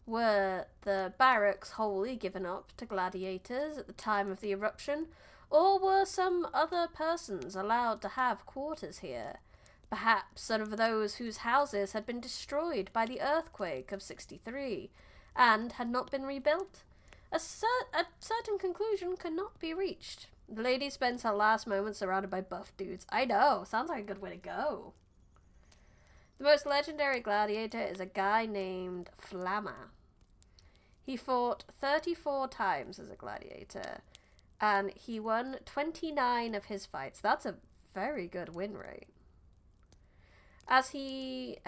S1: Were the barracks wholly given up to gladiators at the time of the eruption, or were some other persons allowed to have quarters here? Perhaps some of those whose houses had been destroyed by the earthquake of 63 and had not been rebuilt? A certain conclusion could not be reached. The lady spends her last moments surrounded by buff dudes. I know, sounds like a good way to go. The most legendary gladiator is a guy named Flamma. He fought 34 times as a gladiator, and he won 29 of his fights. That's a very good win rate. As he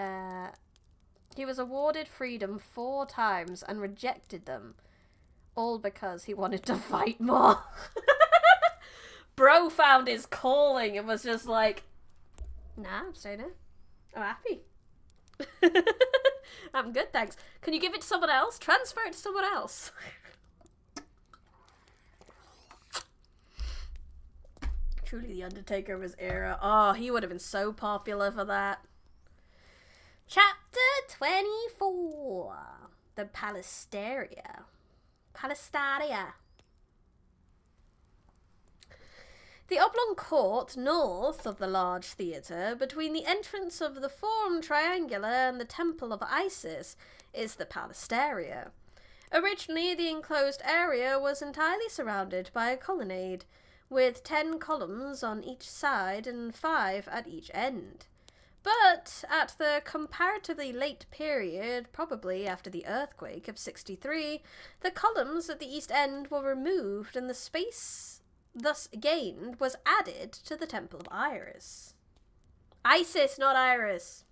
S1: was awarded freedom 4 times and rejected them, all because he wanted to fight more. Bro found his calling and was just like, nah, I'm staying here. I'm happy. I'm good, thanks. Can you give it to someone else? Transfer it to someone else. Truly the Undertaker of his era. Oh, he would have been so popular for that. Chapter 24. The Palastaria. The oblong court north of the large theatre, between the entrance of the Forum Triangular and the Temple of Isis, is the Palastaria. Originally, the enclosed area was entirely surrounded by a colonnade, with 10 columns on each side and 5 at each end. But at the comparatively late period, probably after the earthquake of 63, the columns at the east end were removed and the space thus gained was added to the Temple of Iris. Isis, not Iris.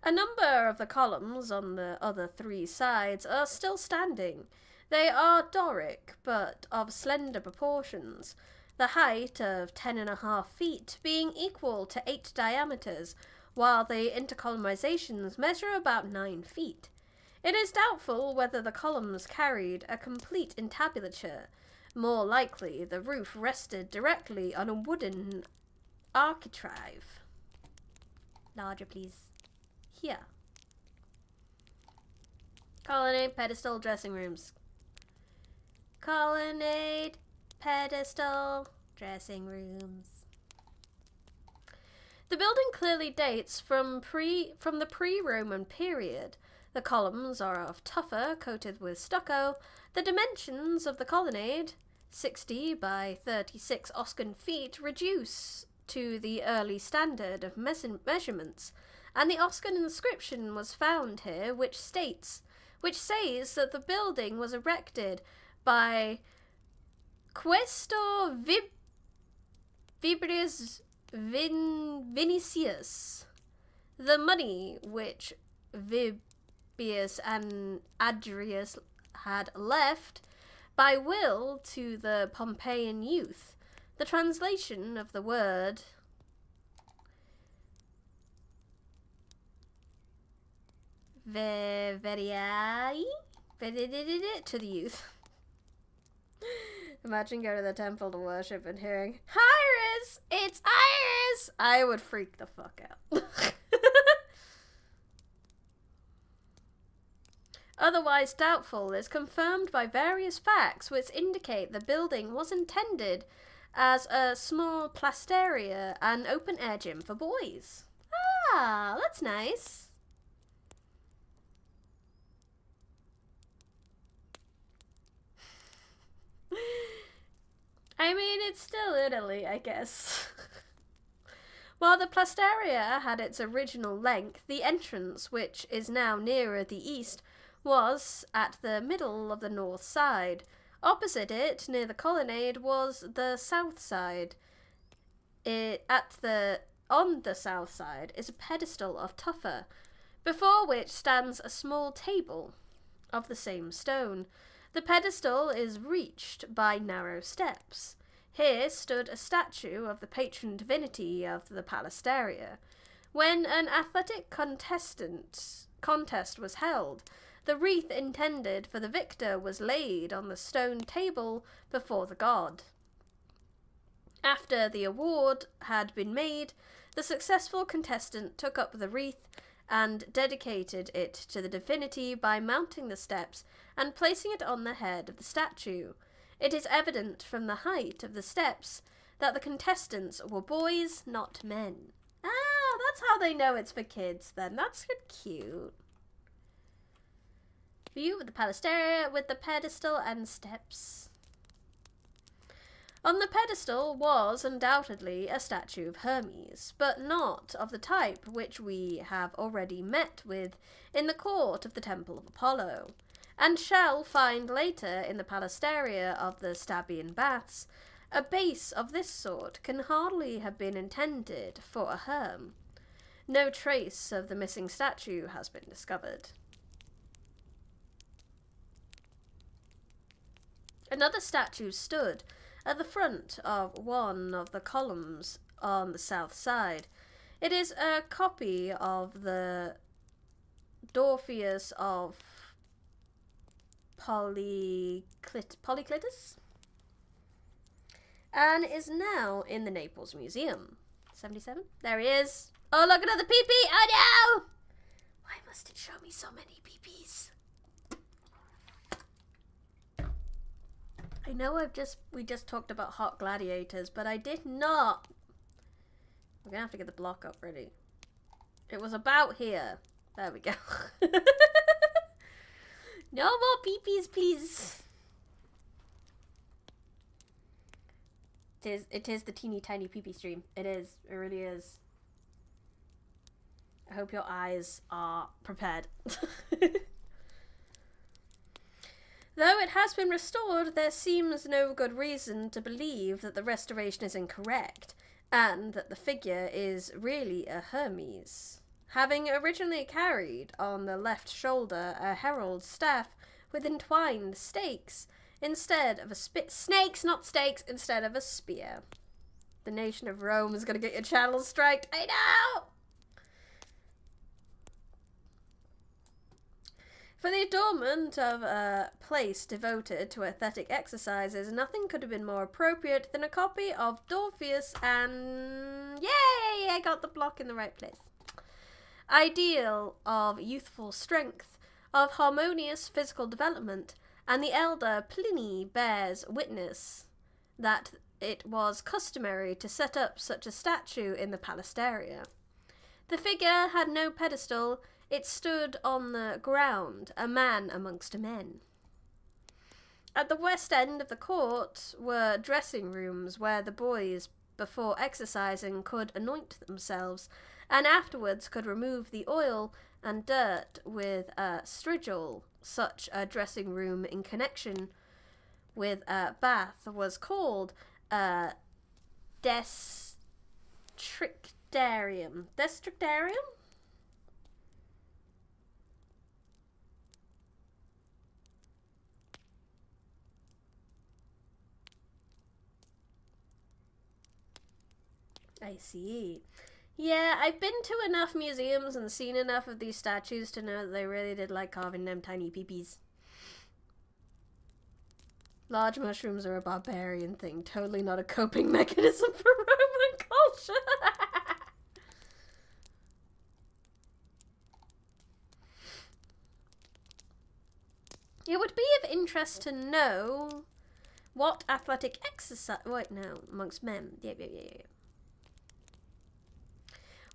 S1: A number of the columns on the other three sides are still standing. They are Doric, but of slender proportions, the height of 10.5 feet being equal to 8 diameters, while the intercolumnizations measure about 9 feet. It is doubtful whether the columns carried a complete entablature. More likely, the roof rested directly on a wooden architrave. Larger, please. Here. Colonnade, pedestal, dressing rooms. Colonnade, pedestal, dressing rooms. The building clearly dates from the pre-Roman period. The columns are of tufa coated with stucco. The dimensions of the colonnade, 60 by 36 Oscan feet, reduce to the early standard of measurements, and the Oscan inscription was found here, which says that the building was erected by Questor Vibrius Vinicius. The money which Vibius and Adrius had left by will to the Pompeian youth. The translation of the word Veriai to the youth. Imagine going to the temple to worship and hearing, Iris! It's Iris! I would freak the fuck out. Otherwise doubtful is confirmed by various facts which indicate the building was intended as a small plasteria and open-air gym for boys. Ah, that's nice. I mean, it's still Italy, I guess. While the plasteria had its original length, the entrance, which is now nearer the east, was at the middle of the north side. Opposite it, near the colonnade, was the south side. On the south side is a pedestal of tufa, before which stands a small table of the same stone. The pedestal is reached by narrow steps. Here stood a statue of the patron divinity of the Palasteria. When an athletic contest was held, the wreath intended for the victor was laid on the stone table before the god. After the award had been made, the successful contestant took up the wreath and dedicated it to the divinity by mounting the steps and placing it on the head of the statue. It is evident from the height of the steps that the contestants were boys, not men. Ah, that's how they know it's for kids then. That's cute. View of the Palasteria with the pedestal and steps. On the pedestal was undoubtedly a statue of Hermes, but not of the type which we have already met with in the court of the Temple of Apollo, and shall find later in the Palasteria of the Stabian Baths. A base of this sort can hardly have been intended for a herm. No trace of the missing statue has been discovered. Another statue stood at the front of one of the columns on the south side. It is a copy of the Dorpheus of Polyclitus, and is now in the Naples Museum. 77? There he is. Oh, look, another pee-pee! Oh no! Why must it show me so many pee-pees? I know we just talked about hot gladiators, but I did not. We're gonna have to get the block up ready. It was about here. There we go. No more peepees, please. It is the teeny tiny peepee stream. It is. It really is. I hope your eyes are prepared. Though it has been restored, there seems no good reason to believe that the restoration is incorrect, and that the figure is really a Hermes. having originally carried on the left shoulder a herald's staff with entwined stakes instead of a snakes, not stakes, instead of a spear. The nation of Rome is going to get your channels striked. I know! For the adornment of a place devoted to athletic exercises, nothing could have been more appropriate than a copy of Dorpheus and... Yay! I got the block in the right place. Ideal of youthful strength, of harmonious physical development, and the elder Pliny bears witness that it was customary to set up such a statue in the Palasteria. The figure had no pedestal. It stood on the ground, a man amongst men. At the west end of the court were dressing rooms where the boys, before exercising, could anoint themselves, and afterwards could remove the oil and dirt with a strigil. Such a dressing room in connection with a bath was called a destrictarium. Destrictarium? I see. Yeah, I've been to enough museums and seen enough of these statues to know that they really did like carving them tiny peepees. Large mushrooms are a barbarian thing, totally not a coping mechanism for Roman culture. It would be of interest to know what athletic exercise... Wait, no, amongst men. Yeah.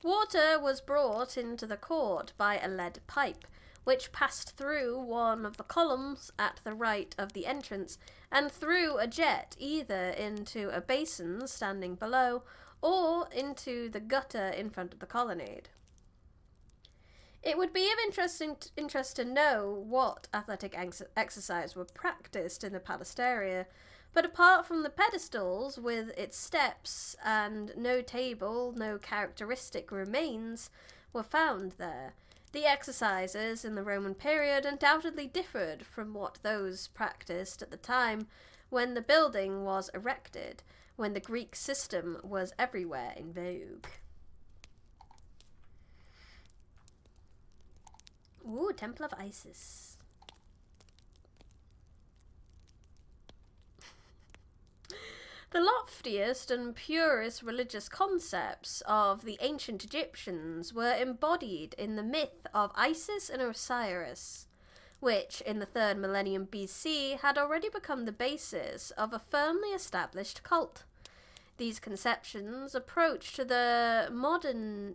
S1: Water was brought into the court by a lead pipe, which passed through one of the columns at the right of the entrance, and through a jet either into a basin standing below, or into the gutter in front of the colonnade. It would be of interest to know what athletic exercise were practiced in the Palasteria, but apart from the pedestals with its steps and no table, no characteristic remains were found there. The exercises in the Roman period undoubtedly differed from what those practiced at the time when the building was erected, when the Greek system was everywhere in vogue. Ooh, Temple of Isis. The loftiest and purest religious concepts of the ancient Egyptians were embodied in the myth of Isis and Osiris, which, in the 3rd millennium BC, had already become the basis of a firmly established cult. These conceptions approached the modern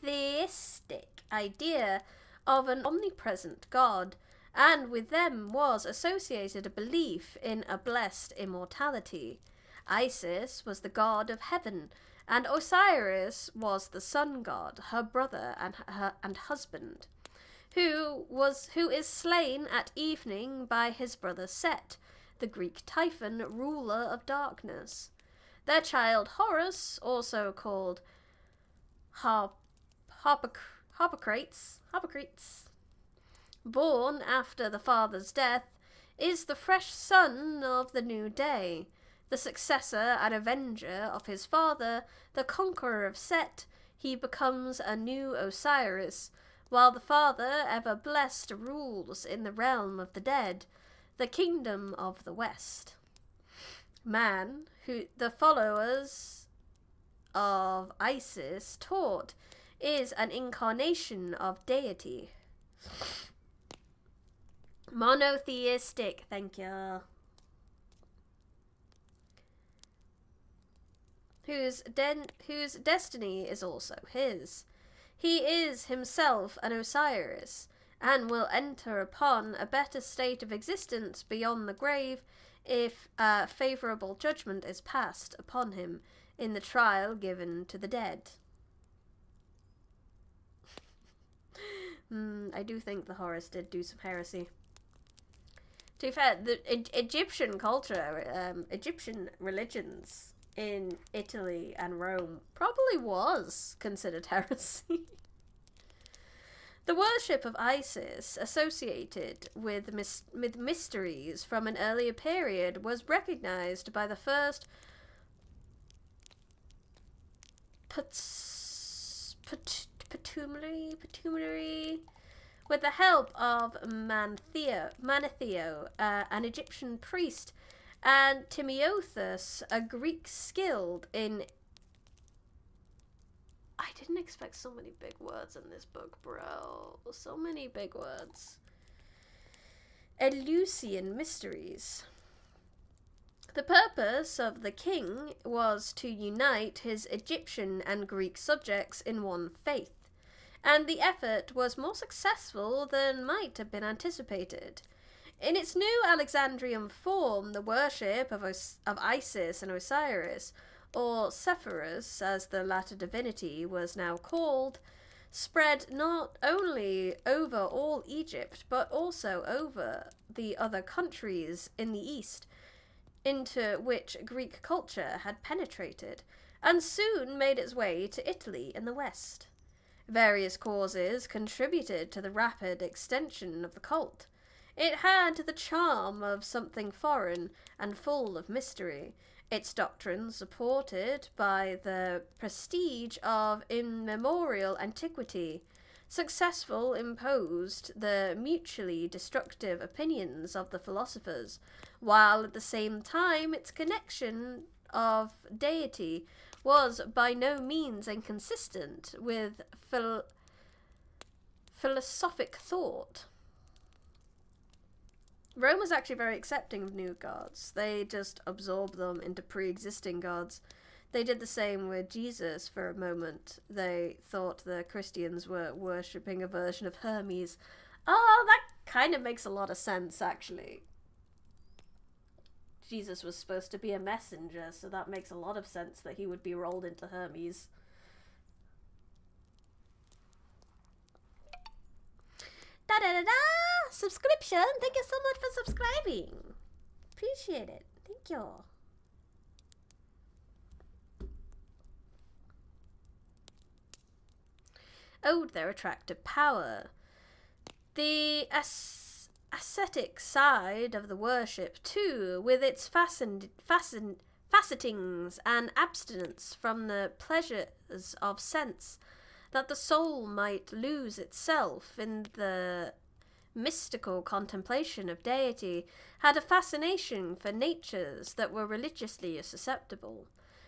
S1: theistic idea of an omnipresent God, and with them was associated a belief in a blessed immortality. Isis was the god of heaven, and Osiris was the sun god, her brother and husband, who is slain at evening by his brother Set, the Greek Typhon, ruler of darkness. Their child Horus, also called Harpocrates, born after the father's death, is the fresh sun of the new day. The successor and avenger of his father, the conqueror of Set, he becomes a new Osiris, while the father, ever blessed, rules in the realm of the dead, the kingdom of the West. Man, who the followers of Isis taught, is an incarnation of deity. Monotheistic, thank you. Whose destiny is also his. He is himself an Osiris, and will enter upon a better state of existence beyond the grave if a favourable judgment is passed upon him in the trial given to the dead. I do think the Horus did do some heresy. To be fair, the Egyptian culture, Egyptian religions in Italy and Rome probably was considered heresy. The worship of Isis, associated with mysteries from an earlier period, was recognized by the first Ptolemy, with the help of Manetheo, an Egyptian priest, and Timotheus, a Greek skilled in... I didn't expect so many big words in this book, bro. So many big words. Eleusinian mysteries. The purpose of the king was to unite his Egyptian and Greek subjects in one faith, and the effort was more successful than might have been anticipated. In its new Alexandrian form, the worship of Isis and Osiris, or Sepphoris, as the latter divinity was now called, spread not only over all Egypt, but also over the other countries in the east, into which Greek culture had penetrated, and soon made its way to Italy in the west. Various causes contributed to the rapid extension of the cult. It had the charm of something foreign and full of mystery, its doctrines supported by the prestige of immemorial antiquity. Successful imposed the mutually destructive opinions of the philosophers, while at the same time its connection of deity was by no means inconsistent with philosophic thought. Rome was actually very accepting of new gods. They just absorbed them into pre-existing gods. They did the same with Jesus for a moment. They thought the Christians were worshipping a version of Hermes. Oh, that kind of makes a lot of sense, actually. Jesus was supposed to be a messenger, so that makes a lot of sense that he would be rolled into Hermes. Da-da-da-da! Subscription! Thank you so much for subscribing! Appreciate it. Thank you. Owed their attractive power. The ascetic side of the worship, too, with its facetings and abstinence from the pleasures of sense, that the soul might lose itself in the mystical contemplation of deity, had a fascination for natures that were religiously susceptible,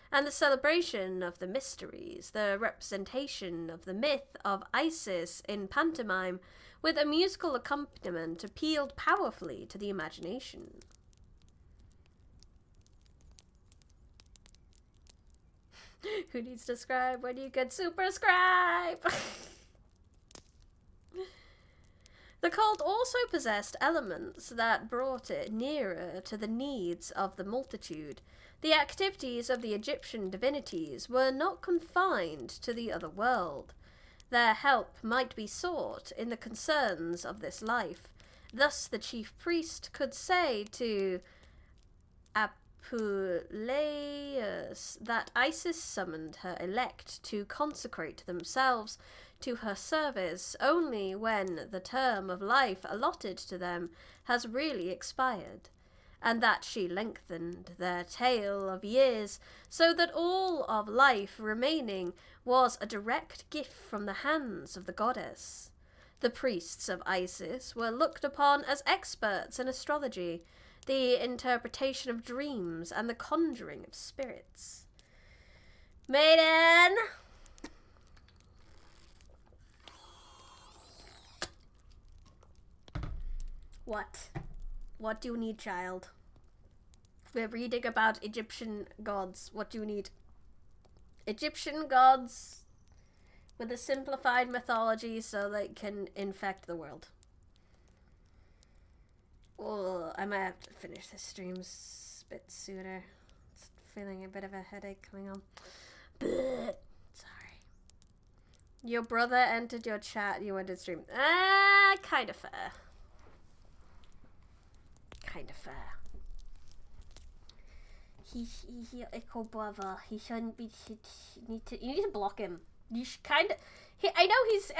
S1: and the celebration of the mysteries, the representation of the myth of Isis in pantomime, with a musical accompaniment, appealed powerfully to the imagination. Who needs to subscribe when you can superscribe? The cult also possessed elements that brought it nearer to the needs of the multitude. The activities of the Egyptian divinities were not confined to the other world. Their help might be sought in the concerns of this life. Thus the chief priest could say to Apuleius that Isis summoned her elect to consecrate themselves to her service only when the term of life allotted to them has really expired, and that she lengthened their tale of years, so that all of life remaining was a direct gift from the hands of the goddess. The priests of Isis were looked upon as experts in astrology, the interpretation of dreams, and the conjuring of spirits. Maiden! What? What do you need, child? We're reading about Egyptian gods. What do you need? Egyptian gods with a simplified mythology so they can infect the world. Oh, I might have to finish this stream a bit sooner. It's feeling a bit of a headache coming on. Blech. Sorry. Your brother entered your chat. You went to stream. Kind of fair. Kind of fair. He echo brother. He shouldn't be. You need to block him. You should kind of. I know he's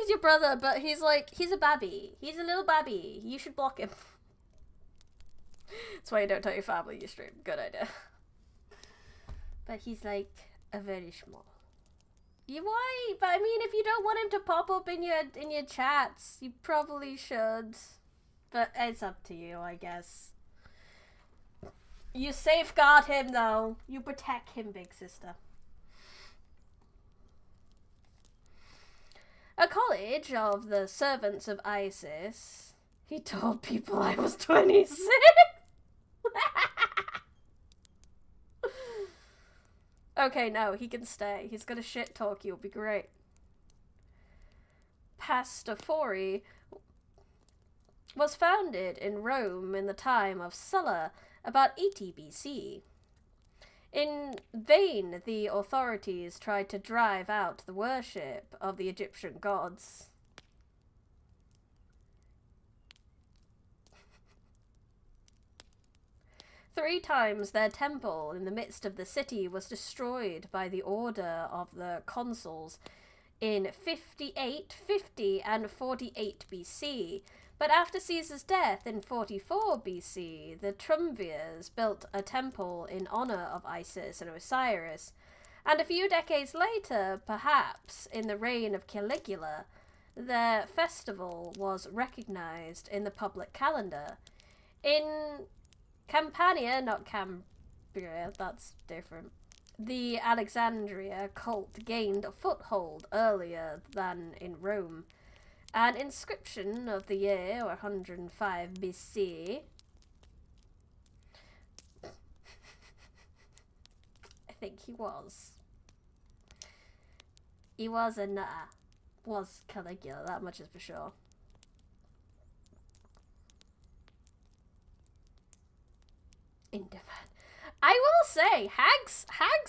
S1: your brother, but he's a babby. He's a little babby. You should block him. That's why you don't tell your family you stream. Good idea. But he's like a very small. Why? But I mean, if you don't want him to pop up in your chats, you probably should. But it's up to you, I guess. You safeguard him, though. You protect him, big sister. A college of the servants of Isis. He told people I was 26. Okay, no, he can stay. He's gonna shit talk you. It'll be great. Pastafori was founded in Rome in the time of Sulla, about 80 BC. In vain, the authorities tried to drive out the worship of the Egyptian gods. Three times their temple in the midst of the city was destroyed by the order of the consuls in 58, 50, and 48 BC. But after Caesar's death in 44 BC, the Triumvirs built a temple in honor of Isis and Osiris, and a few decades later, perhaps in the reign of Caligula, their festival was recognized in the public calendar. In Campania, not Cambria, that's different, the Alexandria cult gained a foothold earlier than in Rome. An inscription of the year 105 BC. I think he was. He was was Caligula, that much is for sure. Indifferent. I will say, hags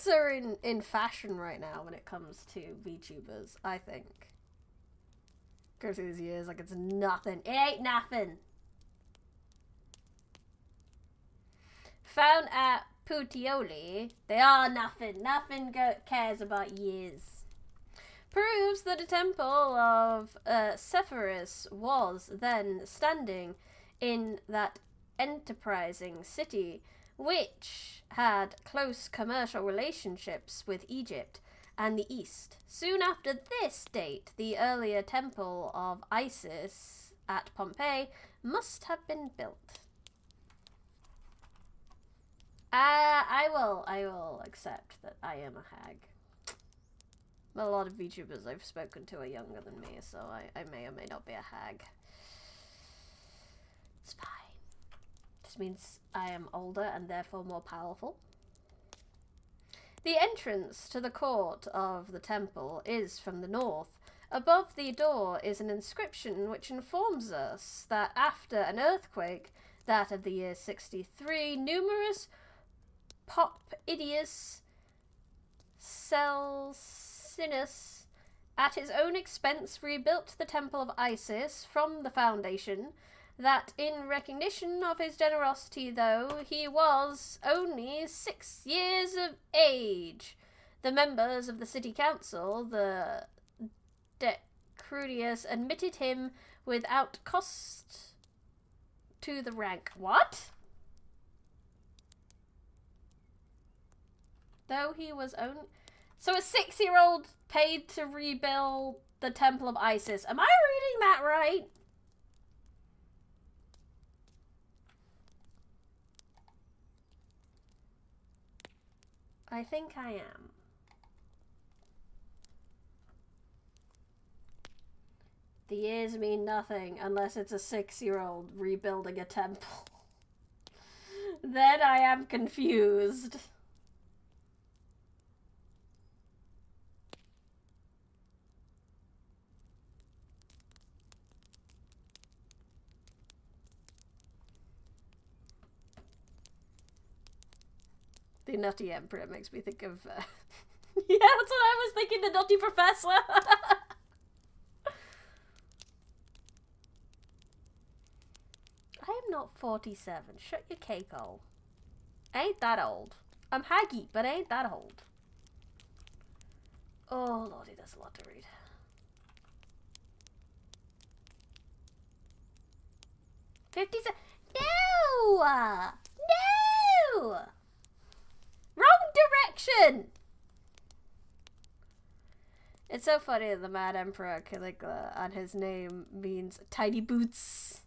S1: are in fashion right now when it comes to VTubers, I think. Go through these years like it's nothing. It ain't nothing. Found at Puteoli, they are nothing. Nothing cares about years. Proves that a temple of Sepphoris was then standing in that enterprising city, which had close commercial relationships with Egypt and the East. Soon after this date, the earlier temple of Isis at Pompeii must have been built. I will accept that I am a hag. A lot of VTubers I've spoken to are younger than me, so I may or may not be a hag. It's fine. This means I am older and therefore more powerful. The entrance to the court of the temple is from the north. Above the door is an inscription which informs us that after an earthquake, that of the year 63, numerous Pompeii Celsinus, at his own expense, rebuilt the temple of Isis from the foundation, that in recognition of his generosity, though he was only 6 years of age, the members of the city council, the Decrudius, admitted him without cost to the rank. What? Though he was only... So a 6-year-old paid to rebuild the temple of Isis. Am I reading that right? I think I am. The years mean nothing unless it's a 6-year-old rebuilding a temple. Then I am confused. The Nutty Emperor makes me think of... yeah, that's what I was thinking, the Nutty Professor! I am not 47. Shut your cake hole. I ain't that old. I'm haggy, but I ain't that old. Oh, lordy, there's a lot to read. No! No! Wrong direction! It's so funny that the Mad Emperor Caligula and his name means tiny boots.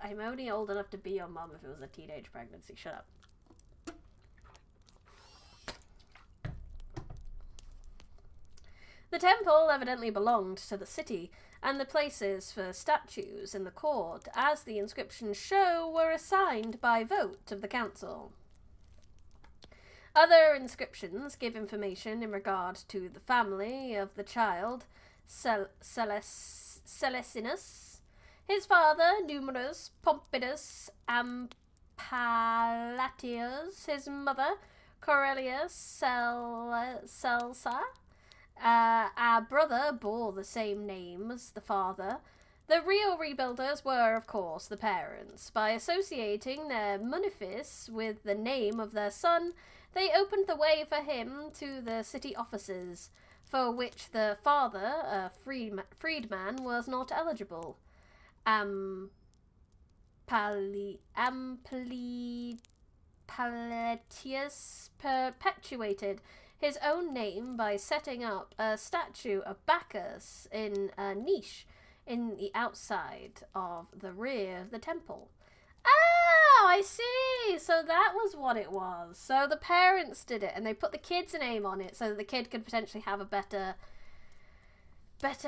S1: I'm only old enough to be your mum if it was a teenage pregnancy. Shut up. The temple evidently belonged to the city, and the places for statues in the court, as the inscriptions show, were assigned by vote of the council. Other inscriptions give information in regard to the family of the child, Celesinus, his father, Numerus, Pompidus, Ampalatius, his mother, Corelia Celsa. Our brother bore the same name as the father. The real rebuilders were, of course, the parents. By associating their munifice with the name of their son, they opened the way for him to the city offices, for which the father, a freedman, was not eligible. Ampalatius perpetuated his own name by setting up a statue of Bacchus in a niche in the outside of the rear of the temple. Oh, I see! So that was what it was. So the parents did it, and they put the kid's name on it so that the kid could potentially have a better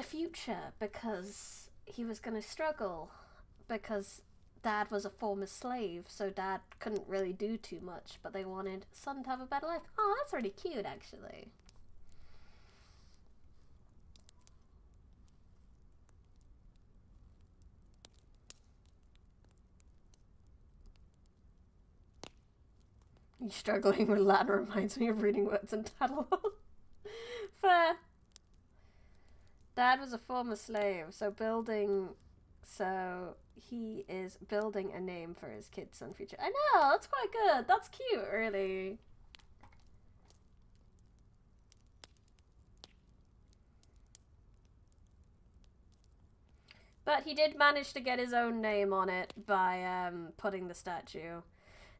S1: future, because he was going to struggle, because Dad was a former slave, so Dad couldn't really do too much, but they wanted son to have a better life. Oh, that's really cute, actually. You struggling with Latin reminds me of reading words in tattle. Fair. Dad was a former slave, so he is building a name for his kid's son future. I know, that's quite good. That's cute, really. But he did manage to get his own name on it by putting the statue.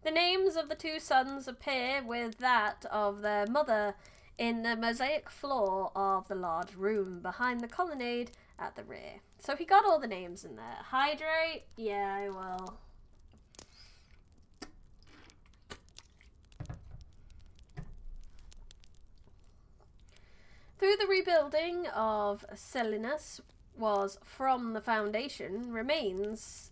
S1: The names of the two sons appear with that of their mother in the mosaic floor of the large room behind the colonnade at the rear. So he got all the names in there. Hydrate? Yeah, I will. Through the rebuilding of Selinus was from the foundation, remains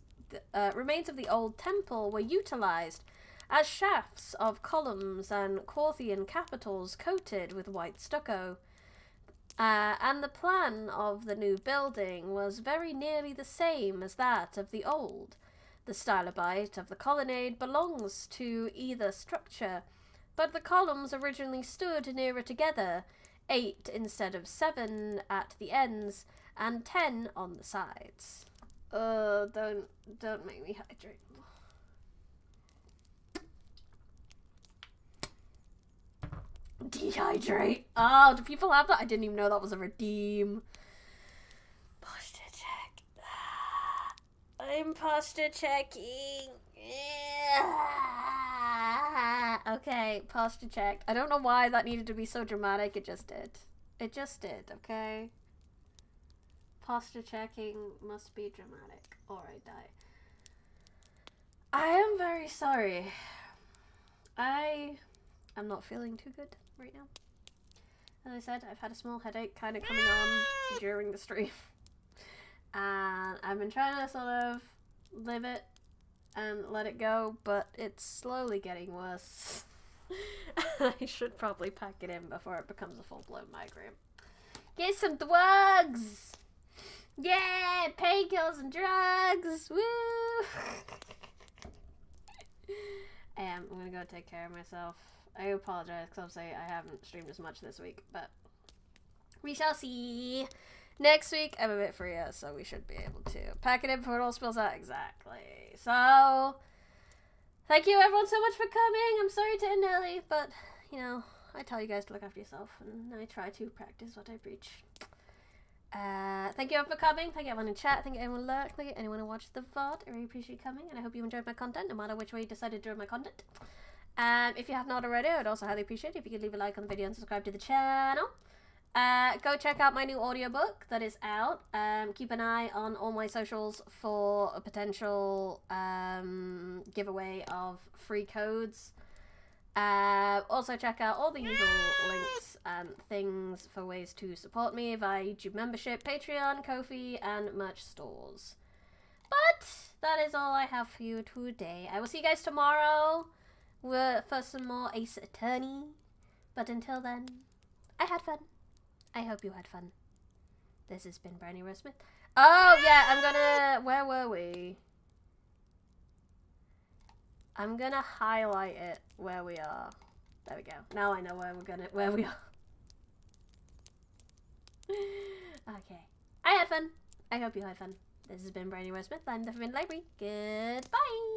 S1: of the old temple were utilized as shafts of columns and Corinthian capitals coated with white stucco. And the plan of the new building was very nearly the same as that of the old. The stylobite of the colonnade belongs to either structure, but the columns originally stood nearer together, 8 instead of 7 at the ends, and 10 on the sides. Don't make me hydrate. Dehydrate. Oh, do people have that? I didn't even know that was a redeem. Posture check. I'm posture checking. Okay, posture checked. I don't know why that needed to be so dramatic. It just did. It just did, okay? Posture checking must be dramatic, or I die. I am very sorry. I'm not feeling too good right now. As I said, I've had a small headache kind of coming on during the stream. And I've been trying to sort of live it and let it go, but it's slowly getting worse. I should probably pack it in before it becomes a full-blown migraine. Get some drugs! Yeah! Painkillers and drugs! Woo! I'm gonna go take care of myself. I apologize because obviously I haven't streamed as much this week, but we shall see. Next week, I'm a bit freer, so we should be able to pack it in before it all spills out. Exactly. So, thank you everyone so much for coming. I'm sorry to end early, but, you know, I tell you guys to look after yourself, and I try to practice what I preach. Thank you everyone for coming. Thank you everyone in chat. Thank you everyone who lurked. Thank you anyone who watched the VOD. I really appreciate you coming, and I hope you enjoyed my content, no matter which way you decided to do my content. If you have not already, I would also highly appreciate it if you could leave a like on the video and subscribe to the channel. Go check out my new audiobook that is out. Keep an eye on all my socials for a potential giveaway of free codes. Also check out all the usual links and things for ways to support me via YouTube membership, Patreon, Kofi, and merch stores. But that is all I have for you today. I will see you guys tomorrow for some more Ace Attorney. But until then, I had fun. I hope you had fun. This has been Briony Rose Smith. Oh, yeah, I'm gonna... Where were we? I'm gonna highlight it where we are. There we go. Now I know where we are. Okay. I had fun. I hope you had fun. This has been Briony Rose Smith. I'm the Forbidden Library. Goodbye.